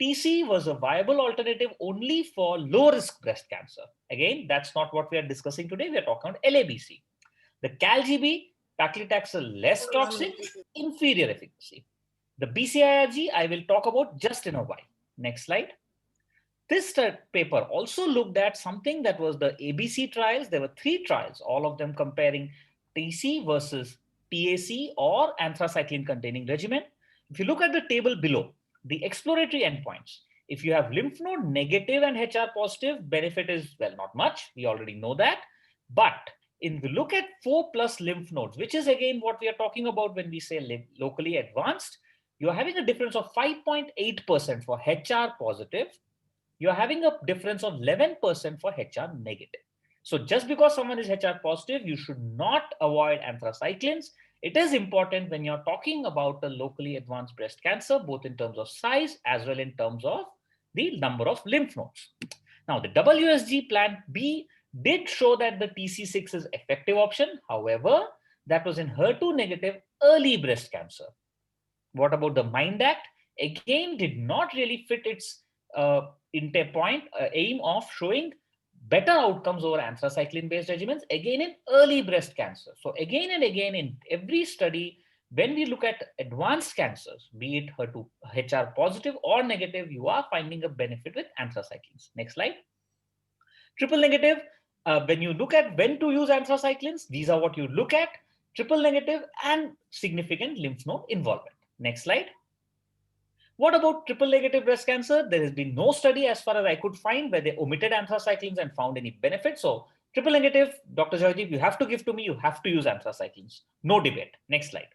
TC was a viable alternative only for low-risk breast cancer. Again, that's not what we are discussing today. We are talking about LABC. The CALGB, paclitaxel less toxic, inferior efficacy. The BCIRG, I will talk about just in a while. Next slide. This paper also looked at something that was the ABC trials. There were 3 trials, all of them comparing TC versus TAC or anthracycline containing regimen. If you look at the table below, the exploratory endpoints, if you have lymph node negative and HR positive, benefit is, well, not much. We already know that. But if you look at 4+ lymph nodes, which is again what we are talking about when we say locally advanced, you're having a difference of 5.8% for HR positive. You're having a difference of 11% for HR negative. So just because someone is HR positive, you should not avoid anthracyclines. It is important when you're talking about a locally advanced breast cancer, both in terms of size as well in terms of the number of lymph nodes. Now, the WSG Plan B did show that the TC6 is effective option. However, that was in HER2 negative early breast cancer. What about the MIND Act? Again, did not really fit its aim of showing better outcomes over anthracycline-based regimens, again in early breast cancer. So again and again in every study, when we look at advanced cancers, be it HER2, HR positive or negative, you are finding a benefit with anthracyclines. Next slide. Triple negative, when you look at when to use anthracyclines, these are what you look at, triple negative and significant lymph node involvement. Next slide. What about triple negative breast cancer? There has been no study as far as I could find where they omitted anthracyclines and found any benefit. So triple negative, Dr. Joydeep, you have to give to me, you have to use anthracyclines. No debate. Next slide.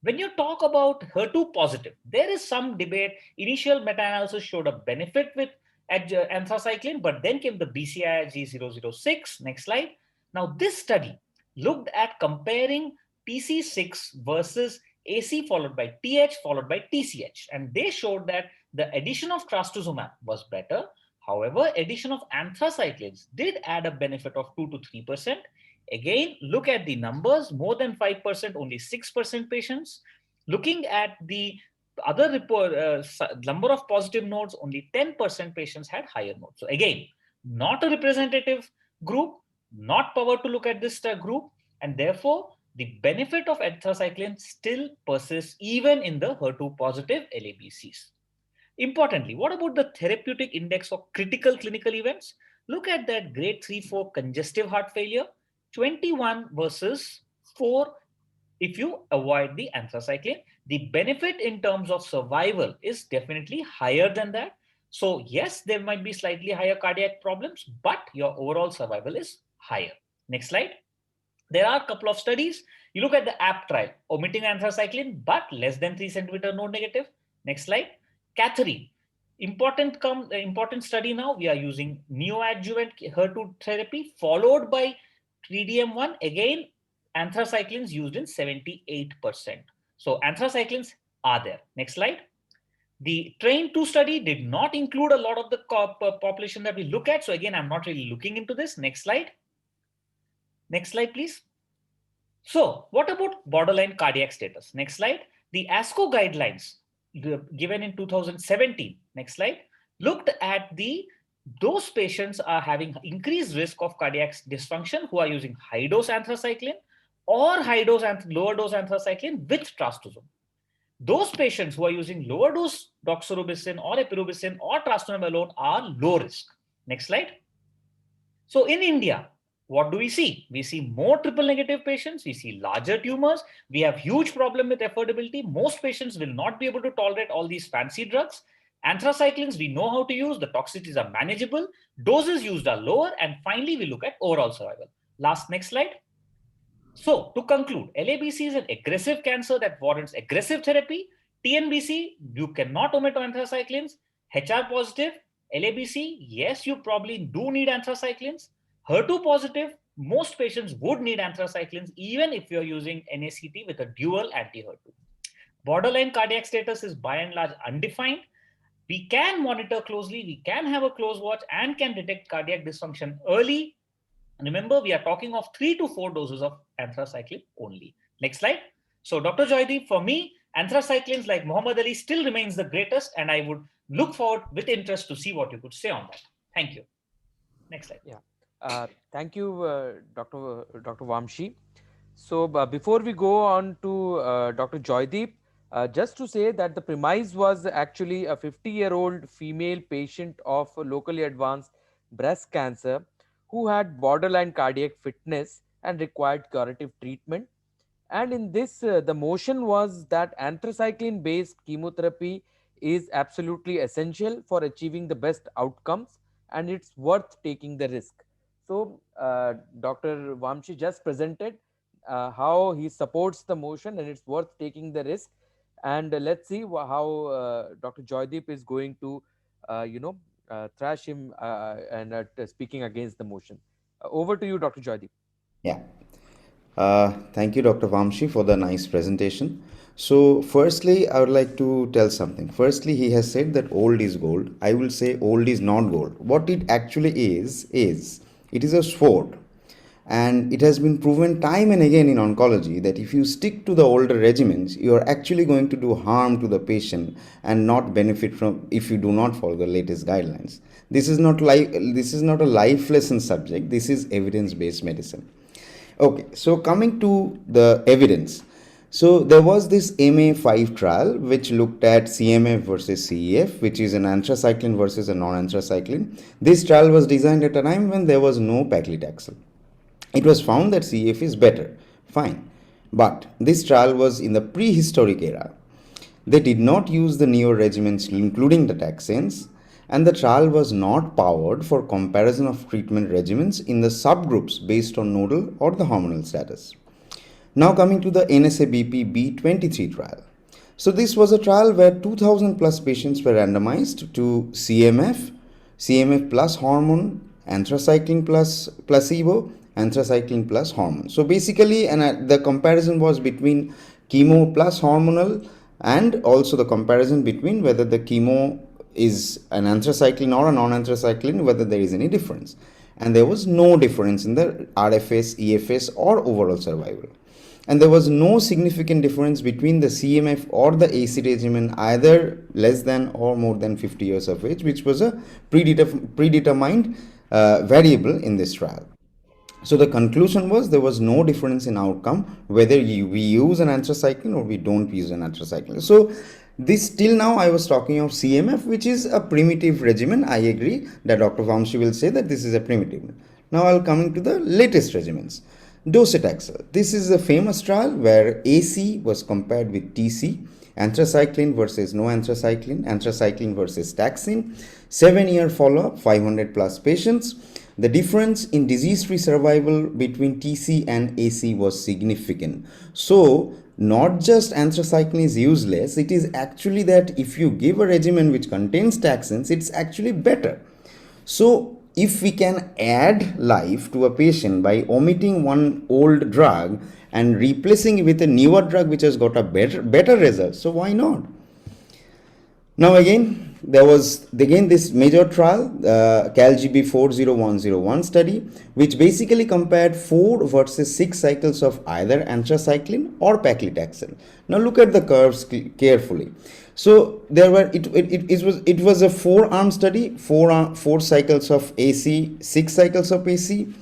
When you talk about HER2 positive, there is some debate. Initial meta-analysis showed a benefit with anthracycline, but then came the BCIRG 006. Next slide. Now this study looked at comparing TC6 versus AC followed by TH followed by TCH, and they showed that the addition of trastuzumab was better. However, addition of anthracyclines did add a benefit of 2 to 3%. Again, look at the numbers, more than 5%, only 6% patients. Looking at the other report, number of positive nodes, only 10% patients had higher nodes. So again, not a representative group, not powered to look at this group, and therefore the benefit of anthracycline still persists even in the HER2 positive LABCs. Importantly, what about the therapeutic index for critical clinical events? Look at that grade 3-4 congestive heart failure, 21 versus 4 if you avoid the anthracycline. The benefit in terms of survival is definitely higher than that. So yes, there might be slightly higher cardiac problems, but your overall survival is higher. Next slide. There are a couple of studies. You look at the AP trial, omitting anthracycline, but less than 3 centimeter node negative. Next slide. CATHERINE. Important study now. We are using neoadjuvant HER2 therapy followed by TDM1. Again, anthracyclines used in 78%. So anthracyclines are there. Next slide. The TRAIN 2 study did not include a lot of the population that we look at. So again, I'm not really looking into this. Next slide. Next slide, please. So what about borderline cardiac status? Next slide. The ASCO guidelines given in 2017, next slide, looked at those patients are having increased risk of cardiac dysfunction who are using high dose anthracycline or high dose and lower dose anthracycline with trastuzumab. Those patients who are using lower dose doxorubicin or epirubicin or trastuzumab alone are low risk. Next slide. So in India, what do we see? We see more triple negative patients. We see larger tumors. We have huge problem with affordability. Most patients will not be able to tolerate all these fancy drugs. Anthracyclines, we know how to use. The toxicities are manageable. Doses used are lower. And finally, we look at overall survival. Next slide. So to conclude, LABC is an aggressive cancer that warrants aggressive therapy. TNBC, you cannot omit anthracyclines. HR positive, LABC, yes, you probably do need anthracyclines. HER2 positive, most patients would need anthracyclines even if you're using NACT with a dual anti-HER2. Borderline cardiac status is by and large undefined. We can monitor closely, we can have a close watch and can detect cardiac dysfunction early. Remember, we are talking of 3 to 4 doses of anthracycline only. Next slide. So Dr. Joydeep, for me, anthracyclines like Muhammad Ali still remains the greatest, and I would look forward with interest to see what you could say on that. Thank you. Next slide. Yeah. Thank you, Dr. Vamshi. So before we go on to Dr. Joydeep, just to say that the premise was actually a 50-year-old female patient of locally advanced breast cancer who had borderline cardiac fitness and required curative treatment. And in this, the motion was that anthracycline based chemotherapy is absolutely essential for achieving the best outcomes, and it's worth taking the risk. So, Dr. Vamshi just presented how he supports the motion and it's worth taking the risk. And let's see how Dr. Joydeep is going to, thrash him and speaking against the motion. Over to you, Dr. Joydeep. Yeah. Thank you, Dr. Vamshi, for the nice presentation. So, firstly, I would like to tell something. Firstly, he has said that old is gold. I will say old is not gold. What it actually is it is a sword. And it has been proven time and again in oncology that if you stick to the older regimens, you are actually going to do harm to the patient and not benefit from if you do not follow the latest guidelines. This is not a life lesson subject. This is evidence-based medicine. Okay, so coming to the evidence. So there was this MA5 trial which looked at CMF versus CEF, which is an anthracycline versus a non-anthracycline. This trial was designed at a time when there was no paclitaxel. It was found that CEF is better, fine. But this trial was in the prehistoric era. They did not use the newer regimens including the taxanes, and the trial was not powered for comparison of treatment regimens in the subgroups based on nodal or the hormonal status. Now coming to the NSABP B23 trial. So this was a trial where 2000 plus patients were randomized to CMF plus hormone, anthracycline plus placebo, anthracycline plus hormone. So basically the comparison was between chemo plus hormonal and also the comparison between whether the chemo is an anthracycline or a non-anthracycline, whether there is any difference. And there was no difference in the RFS, EFS or overall survival. And there was no significant difference between the CMF or the AC regimen, either less than or more than 50 years of age, which was a predetermined variable in this trial. So the conclusion was there was no difference in outcome whether we use an anthracycline or we don't use an anthracycline. So this till now I was talking of CMF, which is a primitive regimen. I agree that Dr. Vamshi will say that this is a primitive. Now I'll come to the latest regimens. Docetaxel. This is a famous trial where AC was compared with TC, anthracycline versus no anthracycline, anthracycline versus taxane, 7-year follow-up, 500 plus patients. The difference in disease-free survival between TC and AC was significant. So, not just anthracycline is useless, it is actually that if you give a regimen which contains taxanes, it's actually better. So, if we can add life to a patient by omitting one old drug and replacing it with a newer drug which has got a better result, so why not? Now again, there was again this major trial, CalGB 40101 study, which basically compared 4 versus 6 cycles of either anthracycline or paclitaxel. Now look at the curves carefully. So there were it was a 4-arm study, 4 cycles of AC, 6 cycles of AC,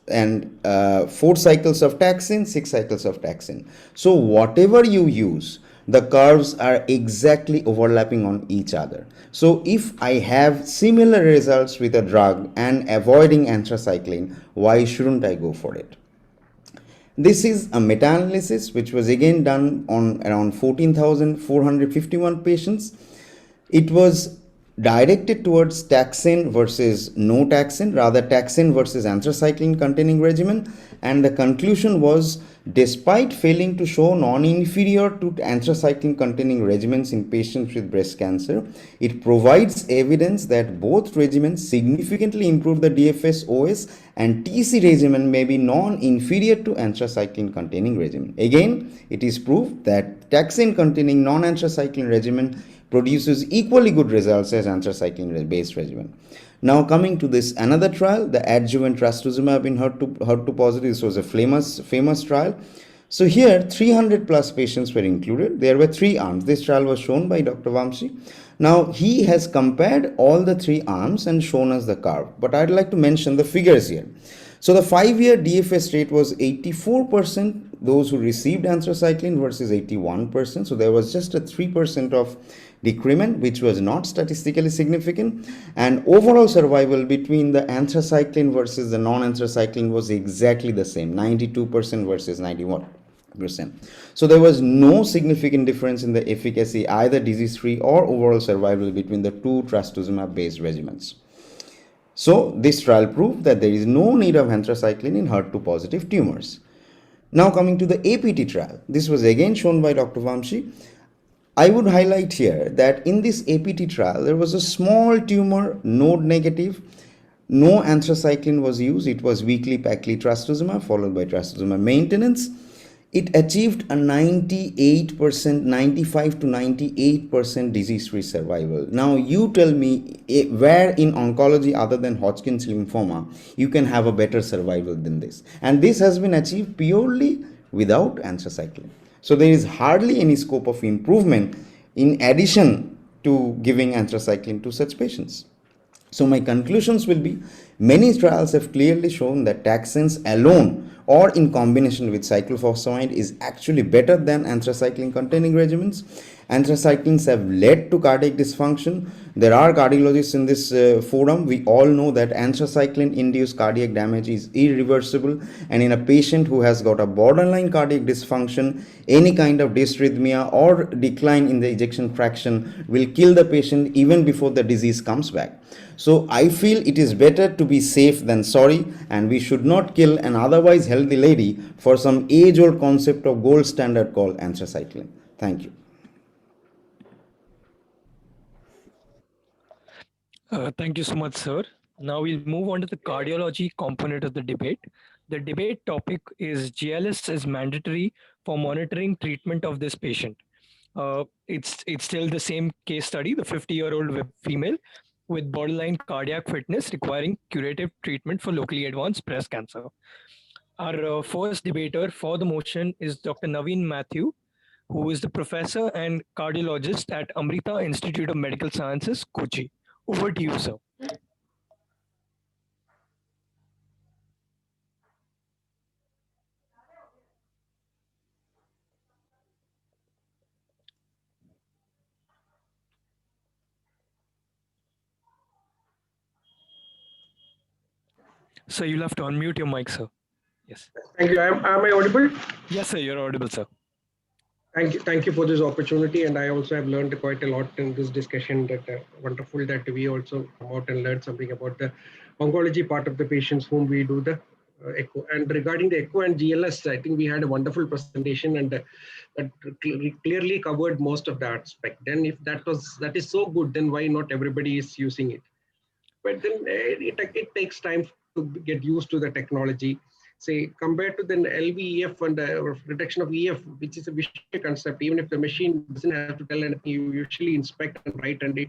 and 4 cycles of taxane, 6 cycles of taxane. So whatever you use, the curves are exactly overlapping on each other. So if I have similar results with a drug and avoiding anthracycline, why shouldn't I go for it? This is a meta-analysis which was again done on around 14,451 patients. It was directed towards taxane versus no taxane, rather taxane versus anthracycline containing regimen, and the conclusion was, despite failing to show non-inferior to anthracycline containing regimens in patients with breast cancer, it provides evidence that both regimens significantly improve the DFS OS, and TC regimen may be non-inferior to anthracycline containing regimen. Again, it is proof that taxane containing non-anthracycline regimen produces equally good results as anthracycline based regimen. Now coming to this another trial, the adjuvant trastuzumab in HER2 positive. This was a famous trial. So here 300 plus patients were included. There were 3 arms. This trial was shown by Dr. Vamshi. Now he has compared all the 3 arms and shown us the curve. But I'd like to mention the figures here. So the 5-year DFS rate was 84%, those who received anthracycline versus 81%. So there was just a 3% of decrement, which was not statistically significant. And overall survival between the anthracycline versus the non-anthracycline was exactly the same, 92% versus 91%. So there was no significant difference in the efficacy, either disease-free or overall survival between the 2 trastuzumab-based regimens. So this trial proved that there is no need of anthracycline in HER2 positive tumors. Now coming to the APT trial, this was again shown by Dr. Vamshi. I would highlight here that in this APT trial, there was a small tumor, node negative. No anthracycline was used. It was weekly paclitaxel followed by trastuzumab maintenance. It achieved a 98%, 95 to 98% disease-free survival. Now you tell me where in oncology other than Hodgkin's lymphoma you can have a better survival than this. And this has been achieved purely without anthracycline. So there is hardly any scope of improvement in addition to giving anthracycline to such patients. So my conclusions will be, many trials have clearly shown that taxanes alone or in combination with cyclophosphamide is actually better than anthracycline containing regimens. Anthracyclines have led to cardiac dysfunction. There are cardiologists in this forum. We all know that anthracycline induced cardiac damage is irreversible, and in a patient who has got a borderline cardiac dysfunction, any kind of dysrhythmia or decline in the ejection fraction will kill the patient even before the disease comes back. So I feel it is better to be safe than sorry, and we should not kill an otherwise healthy lady for some age-old concept of gold standard called anthracycline. Thank you. Thank you so much, sir. Now we'll move on to the cardiology component of the debate. The debate topic is GLS is mandatory for monitoring treatment of this patient. It's still the same case study, the 50-year-old female with borderline cardiac fitness requiring curative treatment for locally advanced breast cancer. Our first debater for the motion is Dr. Naveen Matthew, who is the professor and cardiologist at Amrita Institute of Medical Sciences, Kochi. Over to you, sir. So you'll have to unmute your mic, sir. Yes. Thank you. Am I audible? Yes, sir, you're audible, sir. Thank you for this opportunity, and I also have learned quite a lot in this discussion. That wonderful that we also come out and learn something about the oncology part of the patients whom we do the echo. And regarding the echo and GLS, I think we had a wonderful presentation, and that clearly covered most of the aspect. Then if that is so good, then why not everybody is using it? But then it takes time to get used to the technology. say, compared to the LVEF and reduction of EF, which is a visual concept, even if the machine doesn't have to tell anything, you usually inspect and write, and it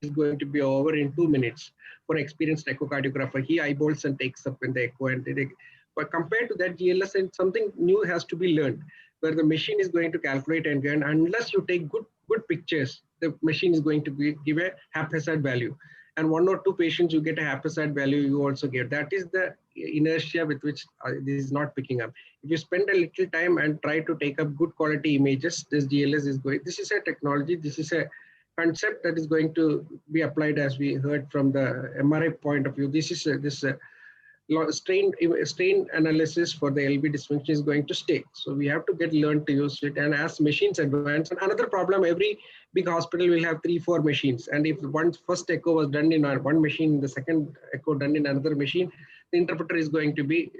is going to be over in 2 minutes for experienced echocardiographer. He eyeballs and takes up in the echo. But compared to that, GLS, and something new has to be learned, where the machine is going to calculate and unless you take good pictures, the machine is going to give a haphazard value. And 1 or 2 patients, you get a haphazard value, you also get. That is the inertia with which this is not picking up. If you spend a little time and try to take up good quality images, this GLS is going, this is a technology, this is a concept that is going to be applied, as we heard from the MRI point of view. This is strain analysis for the LV dysfunction is going to stay. So we have to learn to use it. And as machines advance, and another problem, every big hospital will have 3-4 machines. And if first echo was done in one machine, the second echo done in another machine, the interpreter is going to be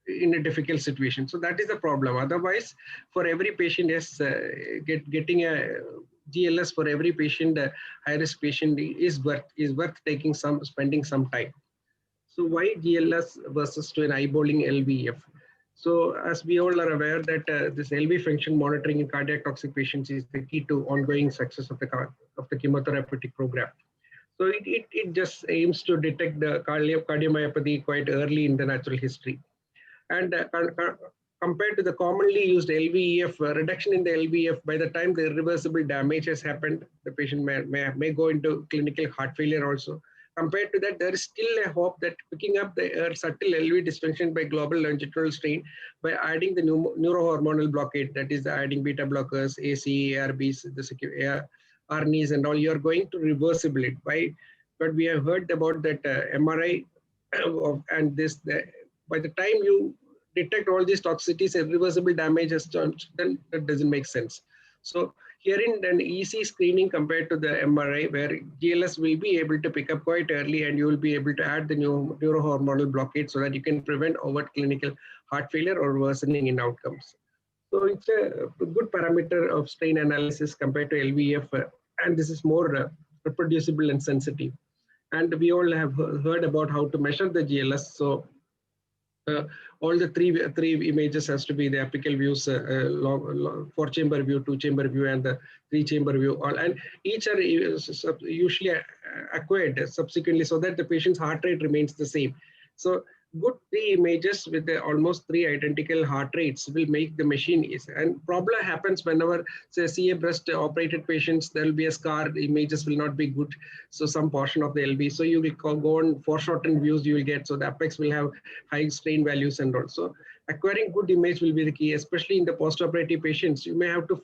in a difficult situation. So that is the problem. Otherwise, for every patient, yes, getting a GLS for every patient, high-risk patient is worth spending some time. So why GLS versus to an eyeballing LVEF? So as we all are aware that this LV function monitoring in cardiac toxic patients is the key to ongoing success of the chemotherapeutic program. So it just aims to detect the cardiomyopathy quite early in the natural history. And compared to the commonly used LVEF, reduction in the LVEF, by the time the irreversible damage has happened, the patient may go into clinical heart failure also. Compared to that, there is still a hope that picking up the subtle LV dysfunction by global longitudinal strain by adding the neurohormonal blockade, that is adding beta blockers, ACE, ARBs, the ARNIs and all, you are going to reversible it. But we have heard about that MRI and by the time you detect all these toxicities, irreversible damage has done, then that doesn't make sense. So herein an easy screening compared to the MRI, where GLS will be able to pick up quite early, and you will be able to add the new neurohormonal blockade so that you can prevent overt clinical heart failure or worsening in outcomes. So it's a good parameter of strain analysis compared to LVEF, and this is more reproducible and sensitive. And we all have heard about how to measure the GLS. So all the three images has to be the apical views, 4-chamber view, 2-chamber view, and the 3-chamber view. And each are usually acquired subsequently so that the patient's heart rate remains the same. So good 3 images with almost 3 identical heart rates will make the machine easy. And problem happens whenever, say, CA breast operated patients, there will be a scar, the images will not be good. So some portion of the LV. So you will go on foreshortened views you will get. So the apex will have high strain values, and also acquiring good image will be the key, especially in the post-operative patients. You may have to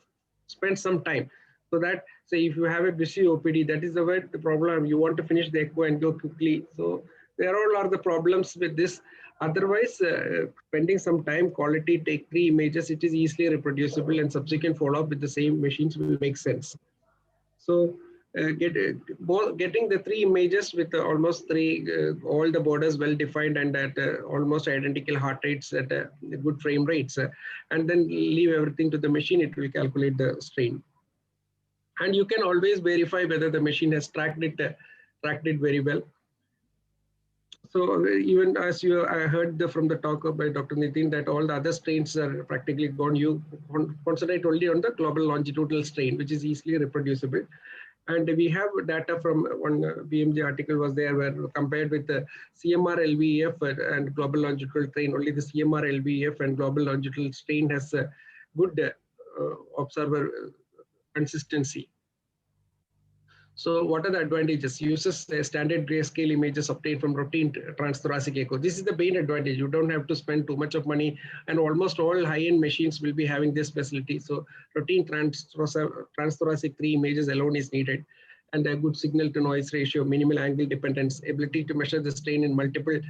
spend some time. So that, say, if you have a busy OPD, that is the problem. You want to finish the echo and go quickly. So there all are the problems with this. Otherwise, spending some time, quality, take 3 images, it is easily reproducible, and subsequent follow-up with the same machines will make sense. So getting the 3 images with almost 3, all the borders well defined and at almost identical heart rates at good frame rates, and then leave everything to the machine, it will calculate the strain. And you can always verify whether the machine has tracked it very well. So even as I heard from the talk by Dr. Nitin that all the other strains are practically gone, you concentrate only on the global longitudinal strain, which is easily reproducible. And we have data from one BMJ article was there where compared with the CMR LVEF and global longitudinal strain, only the CMR LVEF and global longitudinal strain has a good observer consistency. So what are the advantages? Uses standard grayscale images obtained from routine transthoracic echo. This is the main advantage. You don't have to spend too much of money, and almost all high-end machines will be having this facility. So routine transthoracic 3 images alone is needed, and a good signal to noise ratio, minimal angle dependence, ability to measure the strain in multiple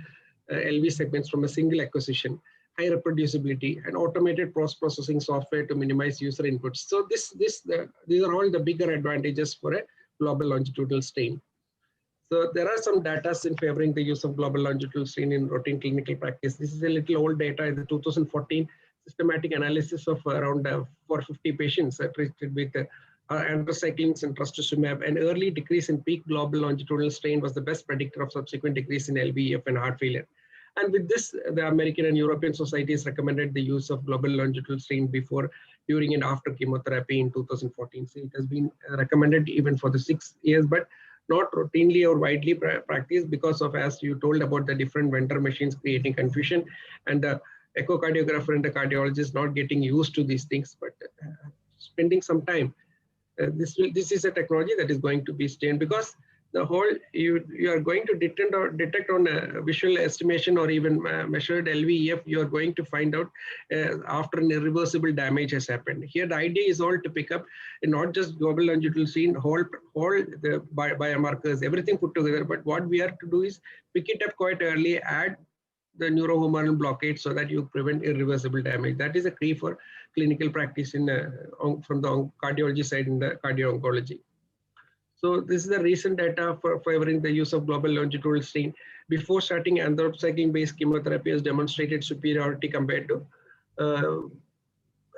LV segments from a single acquisition, high reproducibility, and automated post-processing software to minimize user inputs. So these are all the bigger advantages for a global longitudinal strain. So there are some data in favoring the use of global longitudinal strain in routine clinical practice. This is a little old data in the 2014 systematic analysis of around 450 patients treated with anthracyclines and trastuzumab. An early decrease in peak global longitudinal strain was the best predictor of subsequent decrease in LVEF and heart failure. And with this, the American and European societies recommended the use of global longitudinal strain before, during, and after chemotherapy in 2014. So it has been recommended even for the 6 years, but not routinely or widely practiced because of, as you told, about the different vendor machines creating confusion, and the echocardiographer and the cardiologist not getting used to these things, but spending some time. This is a technology that is going to be staying, because the whole you are going to detect on a visual estimation or even measured LVEF, you are going to find out after an irreversible damage has happened. Here the idea is all to pick up not just global longitudinal strain, whole the biomarkers, everything put together, but what we have to do is pick it up quite early, add the neurohormonal blockade so that you prevent irreversible damage. That is a key for clinical practice in from the cardiology side in the cardio-oncology. So this is the recent data for favoring the use of global longitudinal strain. Before starting anthracycline-based chemotherapy has demonstrated superiority compared to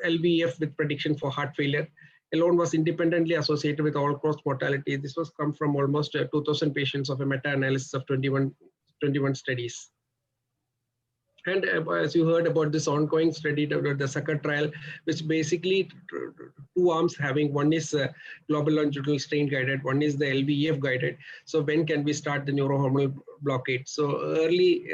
LVEF with prediction for heart failure. Alone was independently associated with all-cause mortality. This was come from almost 2,000 patients of a meta-analysis of 21 studies. And as you heard about this ongoing study, the Sucker trial, which basically 2 arms having, one is global longitudinal strain guided, one is the LVEF guided. So when can we start the neurohormonal blockade? So early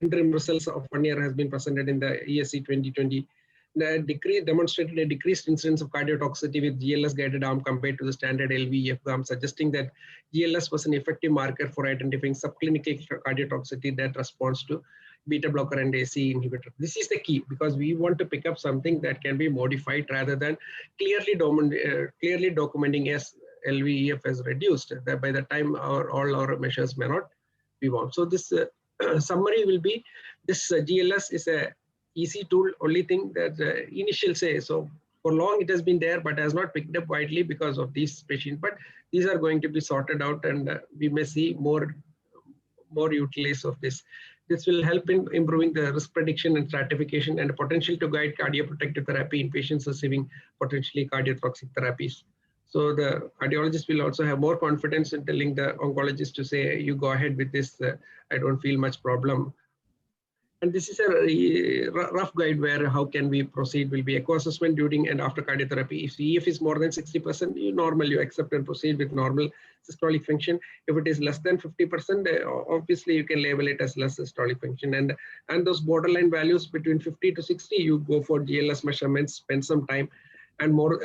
interim results of 1 year has been presented in the ESC 2020. The decrease demonstrated a decreased incidence of cardiotoxicity with GLS guided arm compared to the standard LVEF arm, suggesting that GLS was an effective marker for identifying subclinical cardiotoxicity that responds to beta blocker and ACE inhibitor. This is the key, because we want to pick up something that can be modified rather than clearly documenting as LVEF has reduced. That by the time all our measures may not be wrong. So this summary will be, this GLS is a easy tool. Only thing that initial say, so for long it has been there but has not picked up widely because of these patients, but these are going to be sorted out, and we may see more utilize of this. This will help in improving the risk prediction and stratification and potential to guide cardioprotective therapy in patients receiving potentially cardiotoxic therapies. So the cardiologist will also have more confidence in telling the oncologist to say, you go ahead with this, I don't feel much problem. And this is a rough guide where how can we proceed will be echo assessment during and after cardiotherapy. If EF is more than 60%, you accept and proceed with normal systolic function. If it is less than 50%, obviously you can label it as less systolic function. And those borderline values between 50 to 60, you go for GLS measurements, spend some time, and more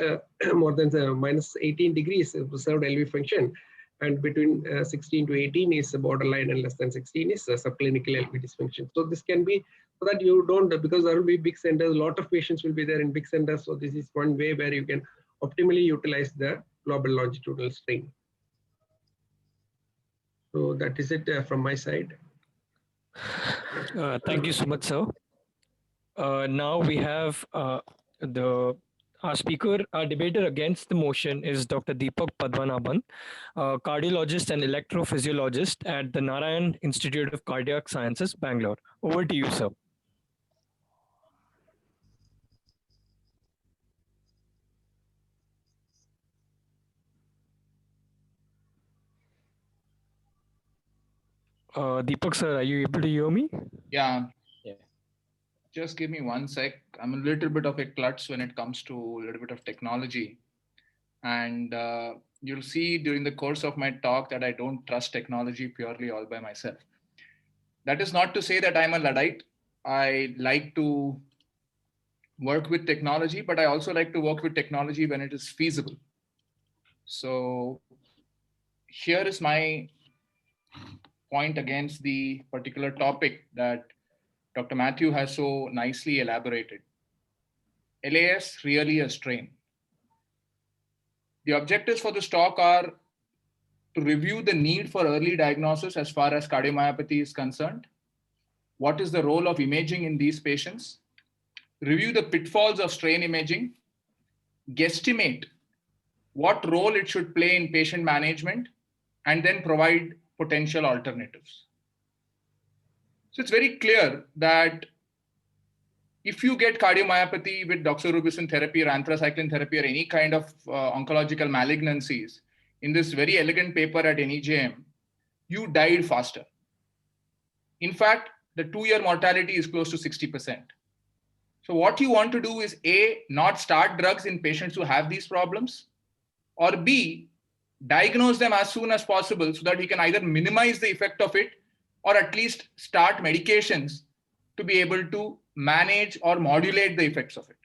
than minus 18 degrees preserved LV function. And between 16 to 18 is borderline, and less than 16 is subclinical LV dysfunction. So this can be, so that you don't, because there will be big centers, a lot of patients will be there in big centers. So this is one way where you can optimally utilize the global longitudinal strain. So that is it from my side. Thank you so much, sir. Now we have our speaker, our debater against the motion is Dr. Deepak Padmanabhan, cardiologist and electrophysiologist at the Narayan Institute of Cardiac Sciences, Bangalore. Over to you, sir. Deepak, sir, are you able to hear me? Yeah. Just give me 1 sec. I'm a little bit of a klutz when it comes to a little bit of technology. And you'll see during the course of my talk that I don't trust technology purely all by myself. That is not to say that I'm a Luddite. I like to work with technology, but I also like to work with technology when it is feasible. So here is my point against the particular topic that Dr. Matthew has so nicely elaborated. LAS really a strain. The objectives for this talk are to review the need for early diagnosis as far as cardiomyopathy is concerned. What is the role of imaging in these patients? Review the pitfalls of strain imaging. Guesstimate what role it should play in patient management, and then provide potential alternatives. So it's very clear that if you get cardiomyopathy with doxorubicin therapy or anthracycline therapy or any kind of oncological malignancies, in this very elegant paper at NEJM, you died faster. In fact, the 2-year mortality is close to 60%. So what you want to do is A, not start drugs in patients who have these problems, or B, diagnose them as soon as possible so that you can either minimize the effect of it or at least start medications to be able to manage or modulate the effects of it.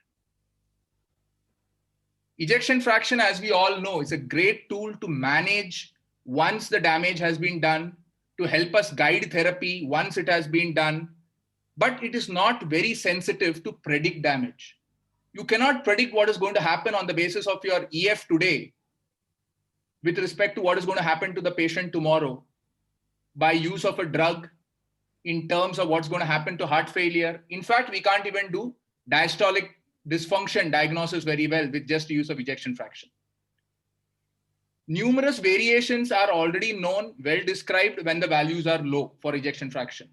Ejection fraction, as we all know, is a great tool to manage once the damage has been done, to help us guide therapy once it has been done, but it is not very sensitive to predict damage. You cannot predict what is going to happen on the basis of your EF today with respect to what is going to happen to the patient tomorrow by use of a drug in terms of what's going to happen to heart failure. In fact, we can't even do diastolic dysfunction diagnosis very well with just the use of ejection fraction. Numerous variations are already known, well described when the values are low for ejection fraction.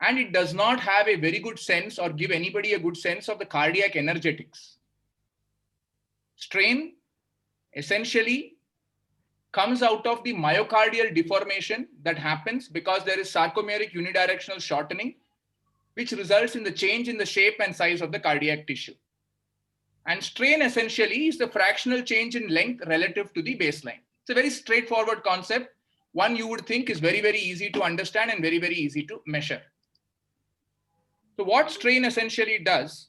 And it does not have a very good sense or give anybody a good sense of the cardiac energetics. Strain essentially comes out of the myocardial deformation that happens because there is sarcomeric unidirectional shortening, which results in the change in the shape and size of the cardiac tissue. And strain essentially is the fractional change in length relative to the baseline. It's a very straightforward concept. One you would think is very, very easy to understand and very, very easy to measure. So what strain essentially does,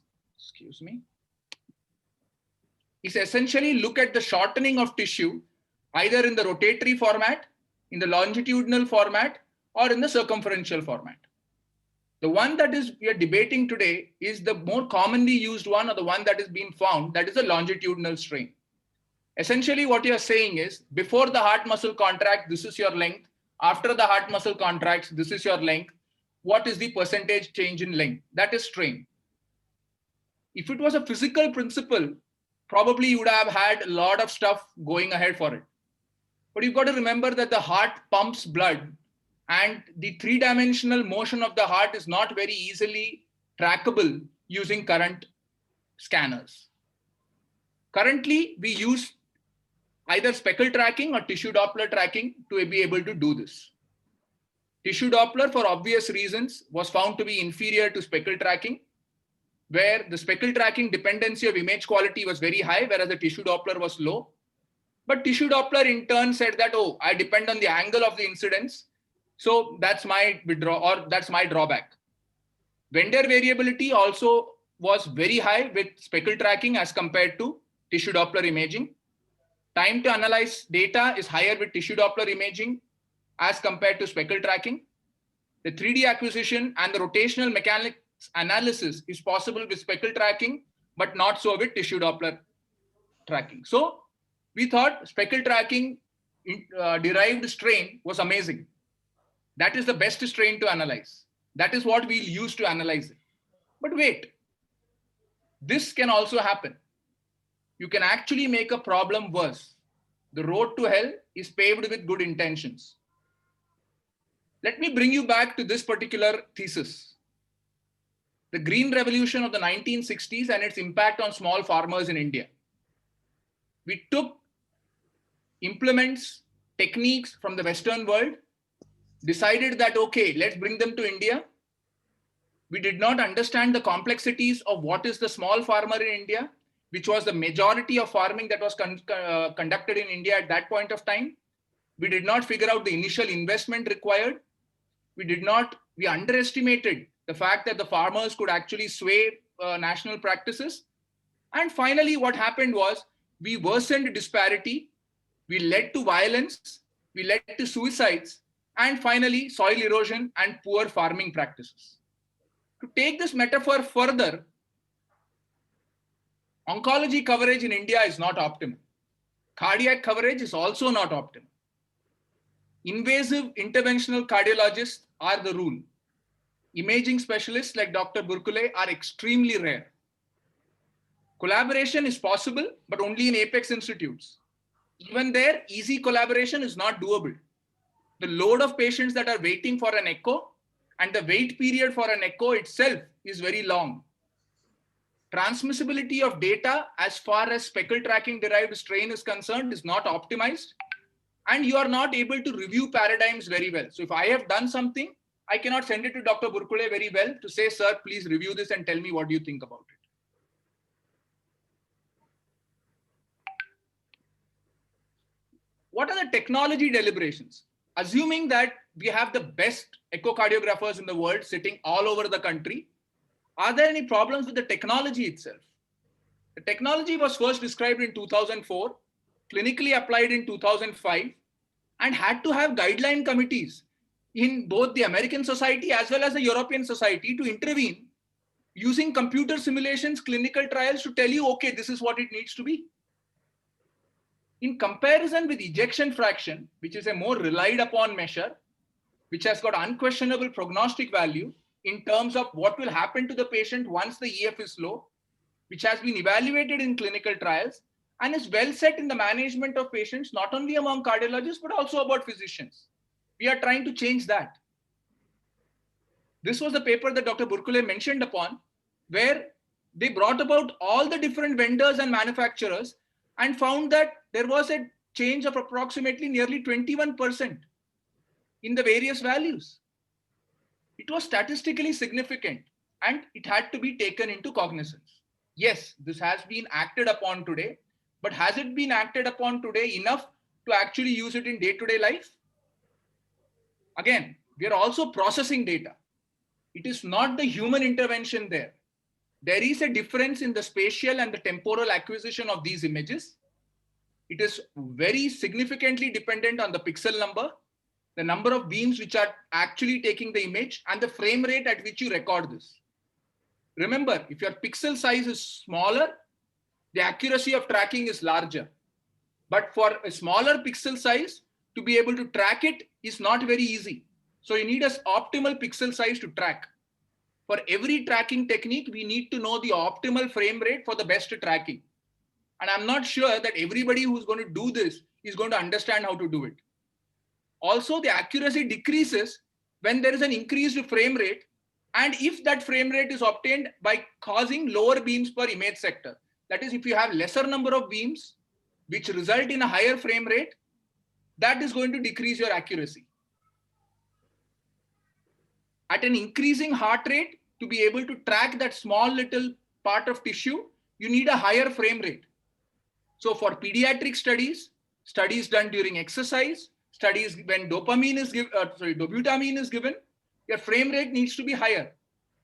is essentially look at the shortening of tissue, either in the rotatory format, in the longitudinal format, or in the circumferential format. The one that we are debating today is the more commonly used one, or the one that is being found, that is a longitudinal strain. Essentially what you are saying is, before the heart muscle contracts, this is your length. After the heart muscle contracts, this is your length. What is the percentage change in length? That is strain. If it was a physical principle, probably you would have had a lot of stuff going ahead for it. But you've got to remember that the heart pumps blood, and the three-dimensional motion of the heart is not very easily trackable using current scanners. Currently, we use either speckle tracking or tissue Doppler tracking to be able to do this. Tissue Doppler, for obvious reasons, was found to be inferior to speckle tracking, where the speckle tracking dependency of image quality was very high, whereas the tissue Doppler was low. But tissue Doppler in turn said that, oh, I depend on the angle of the incidence, so that's my that's my drawback. Vendor variability also was very high with speckle tracking as compared to tissue Doppler imaging. Time to analyze data is higher with tissue Doppler imaging as compared to speckle tracking. The 3D acquisition and the rotational mechanics analysis is possible with speckle tracking, but not so with tissue Doppler tracking. So we thought speckle tracking derived strain was amazing. That is the best strain to analyze. That is what we'll use to analyze it. But wait, this can also happen. You can actually make a problem worse. The road to hell is paved with good intentions. Let me bring you back to this particular thesis. The Green Revolution of the 1960s and its impact on small farmers in India. We took implements, techniques from the Western world, decided that, okay, let's bring them to India. We did not understand the complexities of what is the small farmer in India, which was the majority of farming that was conducted in India at that point of time. We did not figure out the initial investment required. We underestimated the fact that the farmers could actually sway national practices. And finally, what happened was we worsened disparity. We led to violence. We led to suicides. And finally, soil erosion and poor farming practices. To take this metaphor further, oncology coverage in India is not optimal. Cardiac coverage is also not optimal. Invasive interventional cardiologists are the rule. Imaging specialists like Dr. Burkule are extremely rare. Collaboration is possible, but only in apex institutes. Even there, easy collaboration is not doable. The load of patients that are waiting for an echo and the wait period for an echo itself is very long. Transmissibility of data as far as speckle tracking derived strain is concerned is not optimized, and you are not able to review paradigms very well. So if I have done something, I cannot send it to Dr. Burkule very well to say, sir, please review this and tell me what do you think about it. What are the technology deliberations? Assuming that we have the best echocardiographers in the world sitting all over the country, are there any problems with the technology itself? The technology was first described in 2004, clinically applied in 2005, and had to have guideline committees in both the American Society as well as the European Society to intervene using computer simulations, clinical trials to tell you, okay, this is what it needs to be. In comparison with ejection fraction, which is a more relied upon measure, which has got unquestionable prognostic value in terms of what will happen to the patient once the EF is low, which has been evaluated in clinical trials and is well set in the management of patients, not only among cardiologists, but also about physicians. We are trying to change that. This was the paper that Dr. Burkule mentioned upon, where they brought about all the different vendors and manufacturers and found that there was a change of approximately nearly 21% in the various values. It was statistically significant and it had to be taken into cognizance. Yes, this has been acted upon today, but has it been acted upon today enough to actually use it in day-to-day life? Again, we are also processing data. It is not the human intervention there. There is a difference in the spatial and the temporal acquisition of these images. It is very significantly dependent on the pixel number, the number of beams which are actually taking the image, and the frame rate at which you record this. Remember, if your pixel size is smaller, the accuracy of tracking is larger. But for a smaller pixel size, to be able to track it is not very easy. So you need an optimal pixel size to track. For every tracking technique, we need to know the optimal frame rate for the best tracking. And I'm not sure that everybody who's going to do this is going to understand how to do it. Also, the accuracy decreases when there is an increased frame rate, and if that frame rate is obtained by causing lower beams per image sector. That is, if you have lesser number of beams, which result in a higher frame rate, that is going to decrease your accuracy. At an increasing heart rate, to be able to track that small little part of tissue, you need a higher frame rate. So for pediatric studies, studies done during exercise, studies when dobutamine is given, your frame rate needs to be higher.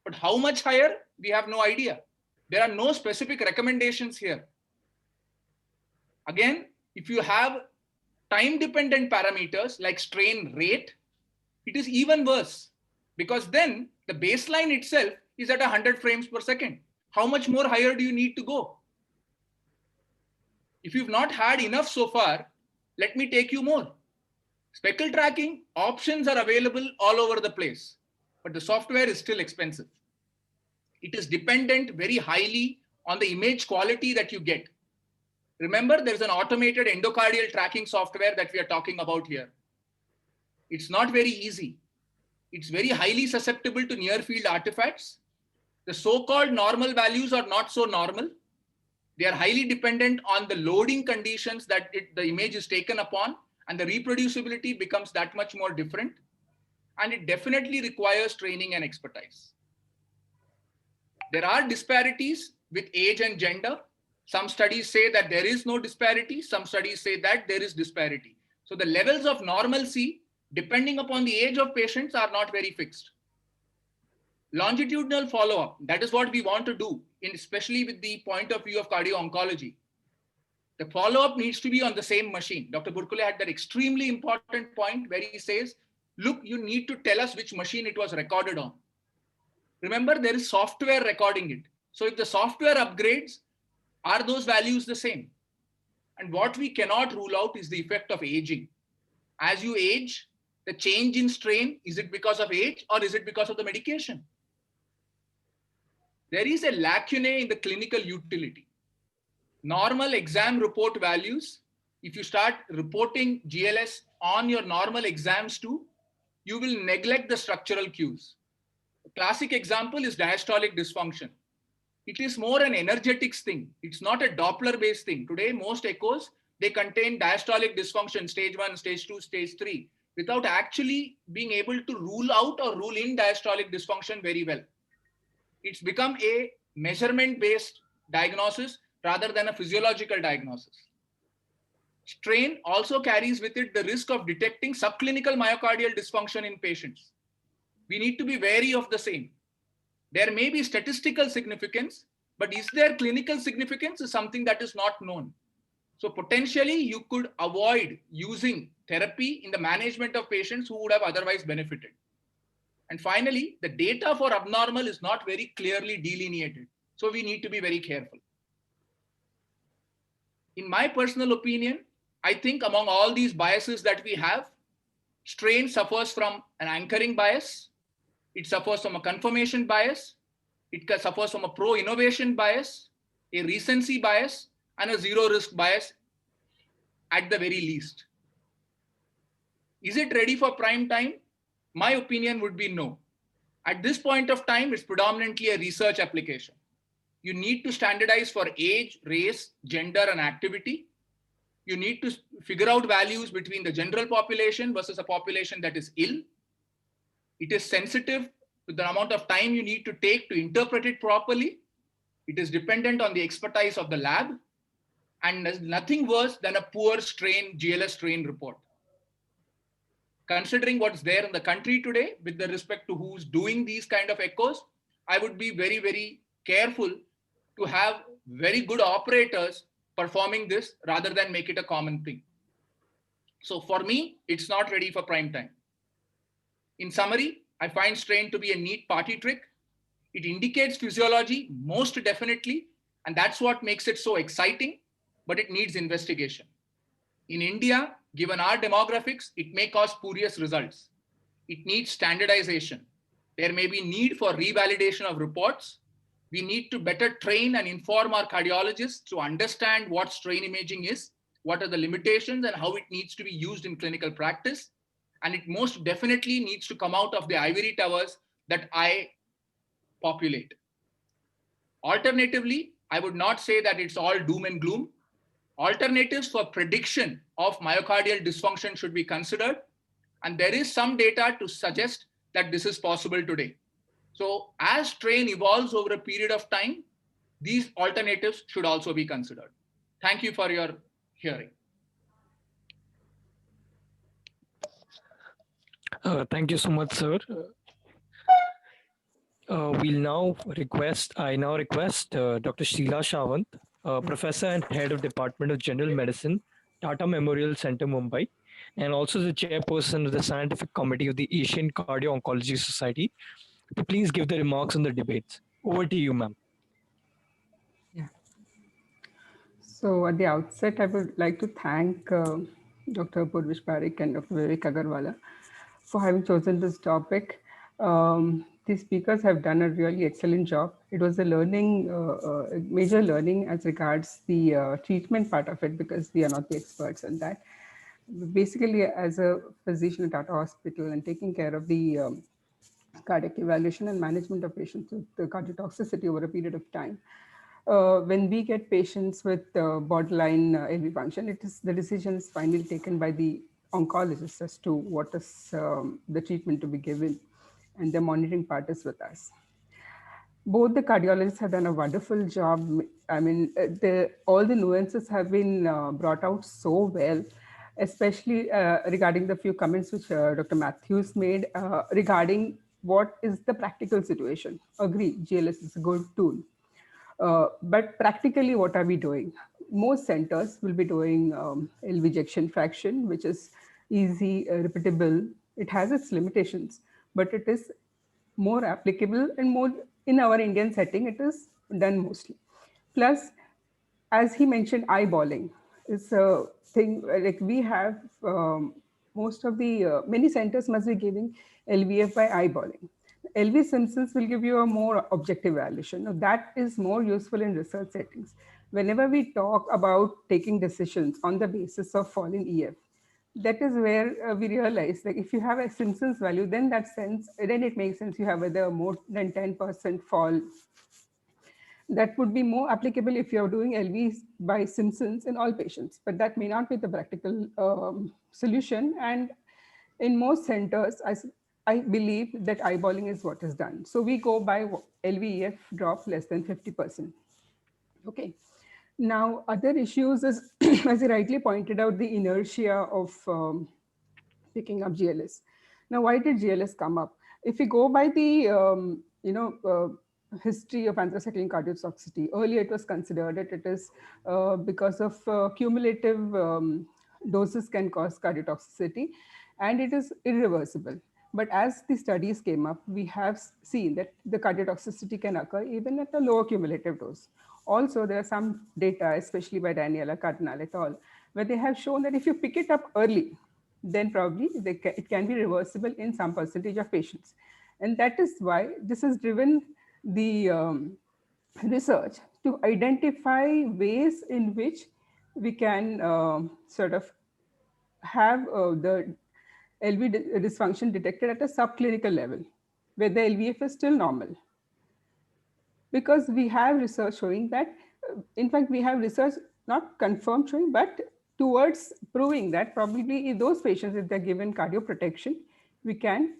But how much higher? We have no idea. There are no specific recommendations here. Again, if you have time-dependent parameters like strain rate, it is even worse, because then the baseline itself is at 100 frames per second. How much more higher do you need to go? If you've not had enough so far, let me take you more. Speckle tracking options are available all over the place, but the software is still expensive. It is dependent very highly on the image quality that you get. Remember, there's an automated endocardial tracking software that we are talking about here. It's not very easy. It's very highly susceptible to near field artifacts. The so-called normal values are not so normal. They are highly dependent on the loading conditions that the image is taken upon, and the reproducibility becomes that much more different. And it definitely requires training and expertise. There are disparities with age and gender. Some studies say that there is no disparity. Some studies say that there is disparity. So the levels of normalcy, depending upon the age of patients, are not very fixed. Longitudinal follow-up, that is what we want to do, especially with the point of view of cardio-oncology. The follow-up needs to be on the same machine. Dr. Burkule had that extremely important point where he says, look, you need to tell us which machine it was recorded on. Remember, there is software recording it. So if the software upgrades, are those values the same? And what we cannot rule out is the effect of aging. As you age, the change in strain, is it because of age or is it because of the medication? There is a lacunae in the clinical utility. Normal exam report values, if you start reporting GLS on your normal exams too, you will neglect the structural cues. A classic example is diastolic dysfunction. It is more an energetics thing. It's not a Doppler-based thing. Today, most echoes, they contain diastolic dysfunction, stage 1, stage 2, stage 3. without actually being able to rule out or rule in diastolic dysfunction very well. It's become a measurement-based diagnosis rather than a physiological diagnosis. Strain also carries with it the risk of detecting subclinical myocardial dysfunction in patients. We need to be wary of the same. There may be statistical significance, but is there clinical significance is something that is not known. So potentially you could avoid using therapy in the management of patients who would have otherwise benefited. And finally, the data for abnormal is not very clearly delineated. So we need to be very careful. In my personal opinion, I think among all these biases that we have, strain suffers from an anchoring bias. It suffers from a confirmation bias. It suffers from a pro-innovation bias, a recency bias, and a zero-risk bias at the very least. Is it ready for prime time? My opinion would be no. At this point of time, it's predominantly a research application. You need to standardize for age, race, gender, and activity. You need to figure out values between the general population versus a population that is ill. It is sensitive to the amount of time you need to take to interpret it properly. It is dependent on the expertise of the lab. And there's nothing worse than a poor strain, GLS strain report. Considering what's there in the country today with the respect to who's doing these kind of echoes, I would be very, very careful to have very good operators performing this rather than make it a common thing. So for me, it's not ready for prime time. In summary, I find strain to be a neat party trick. It indicates physiology most definitely, and that's what makes it so exciting, but it needs investigation. In India, given our demographics, it may cause spurious results. It needs standardization. There may be need for revalidation of reports. We need to better train and inform our cardiologists to understand what strain imaging is, what are the limitations, and how it needs to be used in clinical practice. And it most definitely needs to come out of the ivory towers that I populate. Alternatively, I would not say that it's all doom and gloom. Alternatives for prediction of myocardial dysfunction should be considered. And there is some data to suggest that this is possible today. So as strain evolves over a period of time, these alternatives should also be considered. Thank you for your hearing. Thank you so much, sir. I now request Dr. Sheila Shawant, Professor and Head of Department of General Medicine, Tata Memorial Center, Mumbai, and also the Chairperson of the Scientific Committee of the Asian Cardio-Oncology Society, to please give the remarks on the debates. Over to you, ma'am. Yeah. So at the outset, I would like to thank Dr. Purvish Parekh and Dr. Vivek Agarwala for having chosen this topic. These speakers have done a really excellent job. It was a major learning as regards the treatment part of it, because we are not the experts on that. Basically, as a physician at Tata Hospital and taking care of the cardiac evaluation and management of patients with the cardiotoxicity over a period of time, when we get patients with borderline LV function, the decision is finally taken by the oncologist as to what is the treatment to be given, and the monitoring part is with us. Both the cardiologists have done a wonderful job. I mean, all the nuances have been brought out so well, especially regarding the few comments which Dr. Matthews made regarding what is the practical situation. Agree, GLS is a good tool. But practically, what are we doing? Most centers will be doing LV ejection fraction, which is easy, repeatable. It has its limitations, but it is more applicable and more in our Indian setting, it is done mostly. Plus, as he mentioned, eyeballing is a thing. Like we have most of the many centers must be giving LVF by eyeballing. LV Simpsons will give you a more objective evaluation. Now, that is more useful in research settings. Whenever we talk about taking decisions on the basis of falling EF, that is where we realize, like, if you have a Simpsons value, then then it makes sense. You have either more than 10% fall. That would be more applicable if you're doing LV by Simpsons in all patients, but that may not be the practical solution. And in most centers, I believe that eyeballing is what is done. So we go by LVEF drop less than 50%. Okay. Now, other issues is, as you rightly pointed out, the inertia of picking up GLS. Now, why did GLS come up? If we go by the history of anthracycline cardiotoxicity, earlier it was considered that it is because of cumulative doses can cause cardiotoxicity, and it is irreversible. But as the studies came up, we have seen that the cardiotoxicity can occur even at a lower cumulative dose. Also, there are some data, especially by Daniela Cardinal et al., where they have shown that if you pick it up early, then probably it can be reversible in some percentage of patients. And that is why this has driven the research to identify ways in which we can sort of have the LV dysfunction detected at a subclinical level, where the LVF is still normal. Because we have research showing that, in fact, we have research not confirmed showing, but towards proving that probably in those patients, if they're given cardioprotection, we can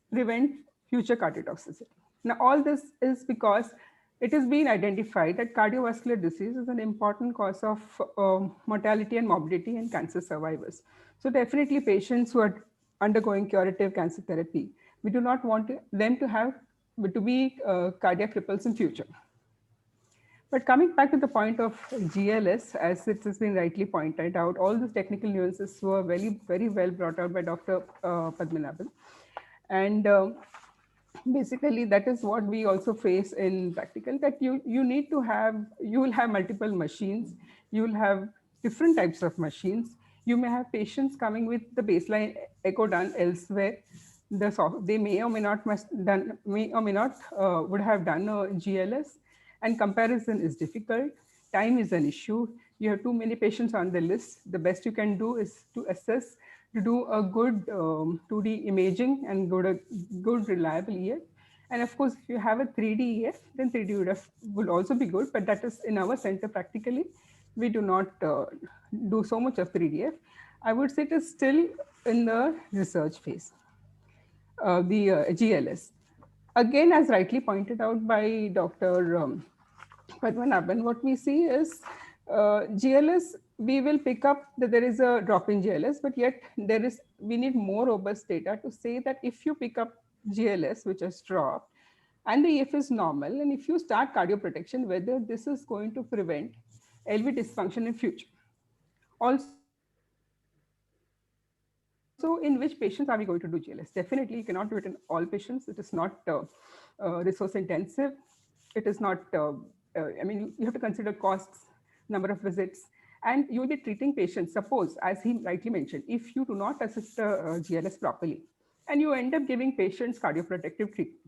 prevent future cardiotoxicity. Now, all this is because it has been identified that cardiovascular disease is an important cause of mortality and morbidity in cancer survivors. So definitely patients who are undergoing curative cancer therapy, we do not want them to be cardiac cripples in future. But coming back to the point of GLS, as it has been rightly pointed out, all these technical nuances were very, very well brought out by Dr. Padmanabhan. And basically, that is what we also face in practical, that you will have multiple machines, you will have different types of machines. You may have patients coming with the baseline echo done elsewhere. They may or may not would have done a GLS, and comparison is difficult. Time is an issue. You have too many patients on the list. The best you can do is to assess, to do a good 2D imaging and good reliable EF. And of course, if you have a 3D EF, then 3D would also be good, but that is in our center practically. We do not do so much of 3DF. I would say it is still in the research phase, the GLS. Again, as rightly pointed out by Dr. Padmanabhan, what we see is GLS, we will pick up that there is a drop in GLS, but yet we need more robust data to say that if you pick up GLS, which has dropped, and the EF is normal, and if you start cardioprotection, whether this is going to prevent LV dysfunction in future. Also, in which patients are we going to do GLS? Definitely, you cannot do it in all patients. It is not resource intensive. It is not, I mean, you have to consider costs, number of visits, and you will be treating patients. Suppose, as he rightly mentioned, if you do not assist GLS properly, and you end up giving patients cardioprotective treatment,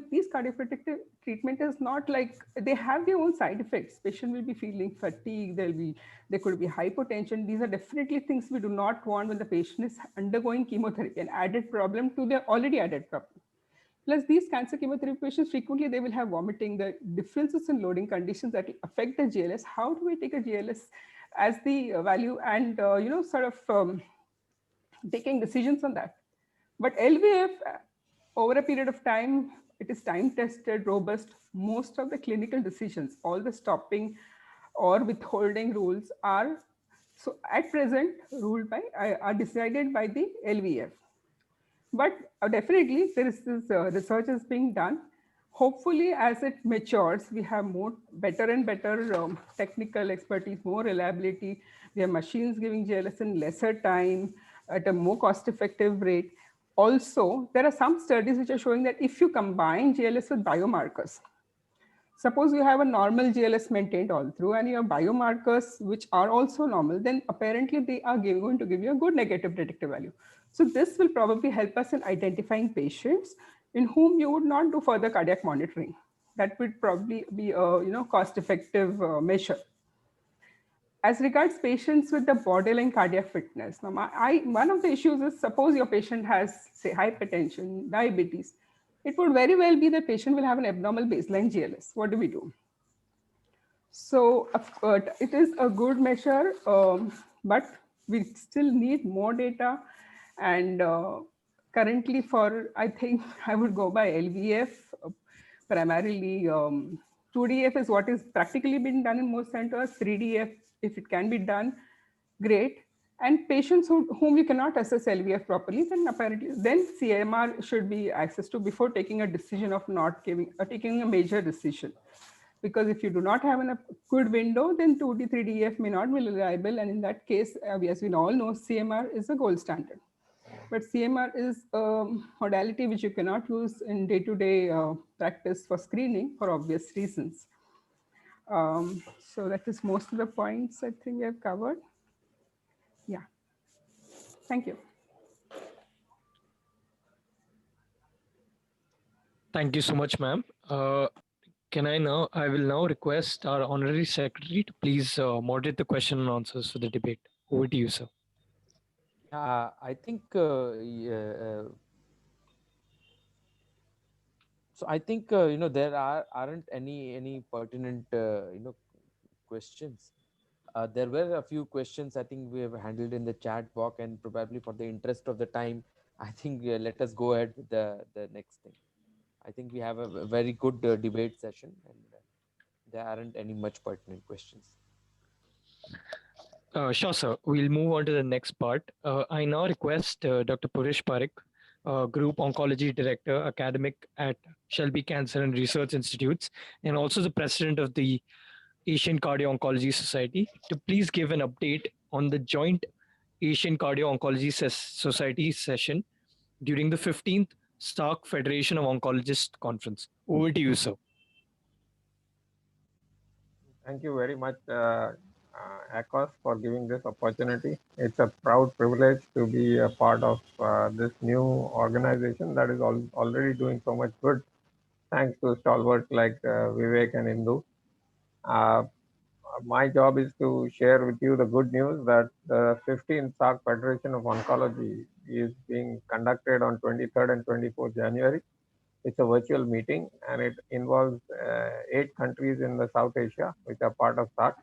these cardioprotective treatment is not like, they have their own side effects. Patient will be feeling fatigue, there could be hypotension. These are definitely things we do not want when the patient is undergoing chemotherapy, an added problem to their already added problem. Plus, these cancer chemotherapy patients, frequently they will have vomiting, the differences in loading conditions that will affect the GLS. How do we take a GLS as the value and, sort of taking decisions on that? But LVF, over a period of time, it is time tested, robust. Most of the clinical decisions, all the stopping or withholding rules are, so at present, are decided by the LVF. But definitely there is this research is being done. Hopefully, as it matures, we have better and better technical expertise, more reliability. We have machines giving GLS in lesser time at a more cost-effective rate. Also, there are some studies which are showing that if you combine GLS with biomarkers, suppose you have a normal GLS maintained all through and you have biomarkers which are also normal, then apparently they are going to give you a good negative predictive value. So this will probably help us in identifying patients in whom you would not do further cardiac monitoring. That would probably be a cost-effective measure. As regards patients with the borderline cardiac fitness, now one of the issues is, suppose your patient has, say, hypertension, diabetes. It would very well be that patient will have an abnormal baseline GLS. What do we do? So it is a good measure, but we still need more data. And currently for, I think I would go by LVF, primarily 2DF is what is practically been done in most centers. 3DF, if it can be done, great. And patients whom you cannot assess LVF properly, then apparently then CMR should be access to before taking a decision of not giving or taking a major decision. Because if you do not have a good window, then 2D, 3DF may not be reliable. And in that case, as we all know, CMR is the gold standard. But CMR is a modality which you cannot use in day-to-day practice for screening for obvious reasons. So that is most of the points I think we have covered. Yeah. Thank you. Thank you so much, ma'am. I will now request our honorary secretary to please moderate the question and answers for the debate. Over to you, sir. I think so. I think there aren't any pertinent questions. There were a few questions I think we have handled in the chat box, and probably for the interest of the time, I think let us go ahead with the next thing. I think we have a very good debate session, and there aren't any much pertinent questions. Sure, sir. We'll move on to the next part. I now request Dr. Purish Parekh, Group Oncology Director, Academic at Shelby Cancer and Research Institutes, and also the President of the Asian Cardio-Oncology Society, to please give an update on the joint Asian Cardio-Oncology Society session during the 15th SARC Federation of Oncologists Conference. Over to you, sir. Thank you very much, ACOS, for giving this opportunity. It's a proud privilege to be a part of this new organization that is already doing so much good, thanks to stalwarts like Vivek and Indu. My job is to share with you the good news that the 15th SARC Federation of Oncology is being conducted on 23rd and 24th January. It's a virtual meeting, and it involves 8 countries in the South Asia, which are part of SARC.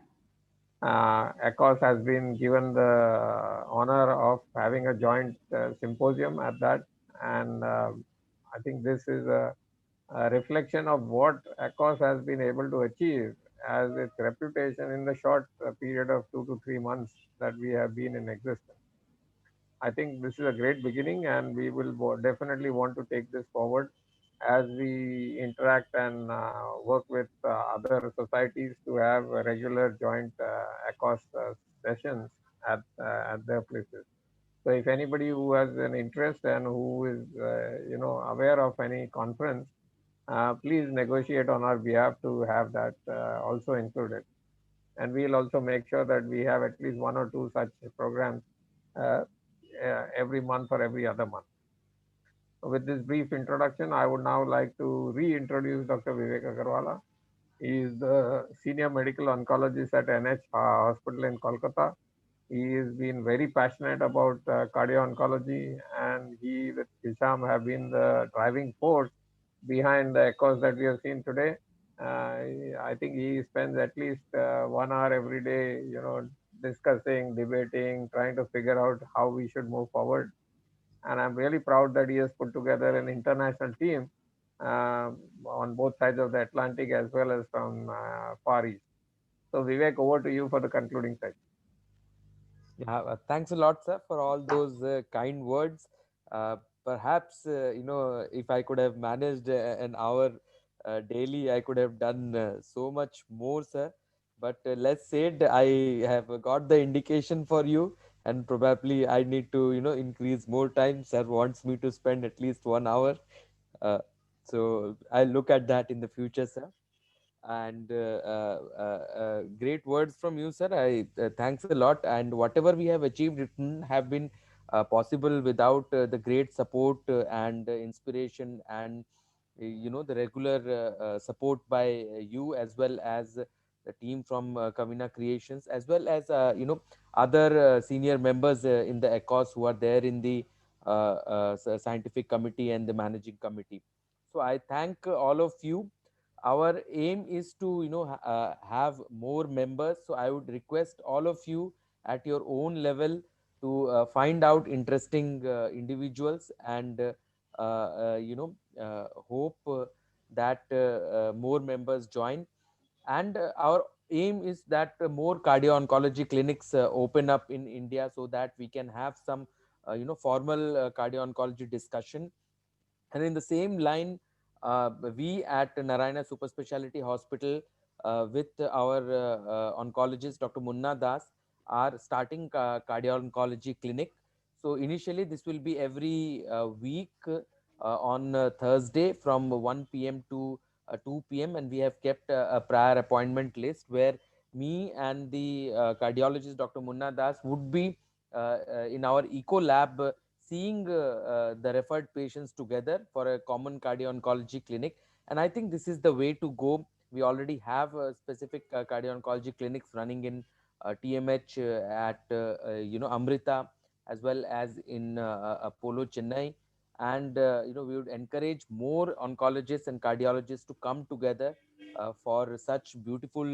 ACOS has been given the honor of having a joint symposium at that, and I think this is a reflection of what ACOS has been able to achieve as its reputation in the short period of 2 to 3 months that we have been in existence. I think this is a great beginning, and we will definitely want to take this forward as we interact and work with other societies to have regular joint ACOS sessions at their places. So if anybody who has an interest and who is aware of any conference, please negotiate on our behalf to have that also included. And we'll also make sure that we have at least 1 or 2 such programs every month or every other month. With this brief introduction, I would now like to reintroduce Dr. Vivek Agarwala. He is the senior medical oncologist at NH Hospital in Kolkata. He has been very passionate about cardio-oncology, and he with Hisham have been the driving force behind the ACOS that we have seen today. I think he spends at least 1 hour every day, discussing, debating, trying to figure out how we should move forward. And I'm really proud that he has put together an international team on both sides of the Atlantic as well as from Far East. So Vivek, over to you for the concluding section. Yeah, thanks a lot, sir, for all those kind words. Perhaps, if I could have managed an hour daily, I could have done so much more, sir. But let's say I have got the indication for you, and probably I need to, increase more time. Sir wants me to spend at least 1 hour. So I'll look at that in the future, sir. And great words from you, sir. I thanks a lot. And whatever we have achieved have been possible without the great support and inspiration, and the regular support by you, as well as the team from Kavina Creations, as well as other senior members in the ACOS who are there in the scientific committee and the managing committee. So I thank all of you. Our aim is to have more members, so I would request all of you at your own level to find out interesting individuals and hope that more members join. And our aim is that more cardio oncology clinics open up in India, so that we can have some formal cardio oncology discussion. And in the same line, we at Narayana Super Speciality Hospital, with our oncologist Dr. Munna Das, are starting cardio oncology clinic. So initially this will be every week on Thursday from 1 p.m. to 2 p.m., and we have kept a prior appointment list where me and the cardiologist Dr. Munna Das would be in our eco lab, seeing the referred patients together for a common cardio oncology clinic. And I think this is the way to go. We already have specific cardio oncology clinics running in TMH at Amrita, as well as in Apollo Chennai. And we would encourage more oncologists and cardiologists to come together for such beautiful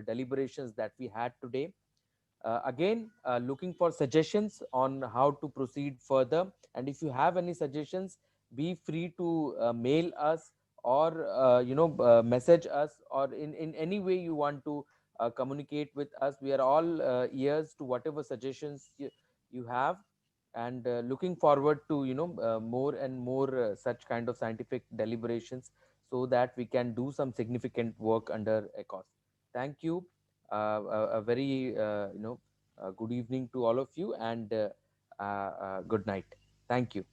deliberations that we had today. Again, looking for suggestions on how to proceed further. And if you have any suggestions, be free to mail us, or message us, or in any way you want to communicate with us. We are all ears to whatever suggestions you have. And looking forward to more and more such kind of scientific deliberations, so that we can do some significant work under ACOS. Thank you. A very good evening to all of you, and good night. Thank you.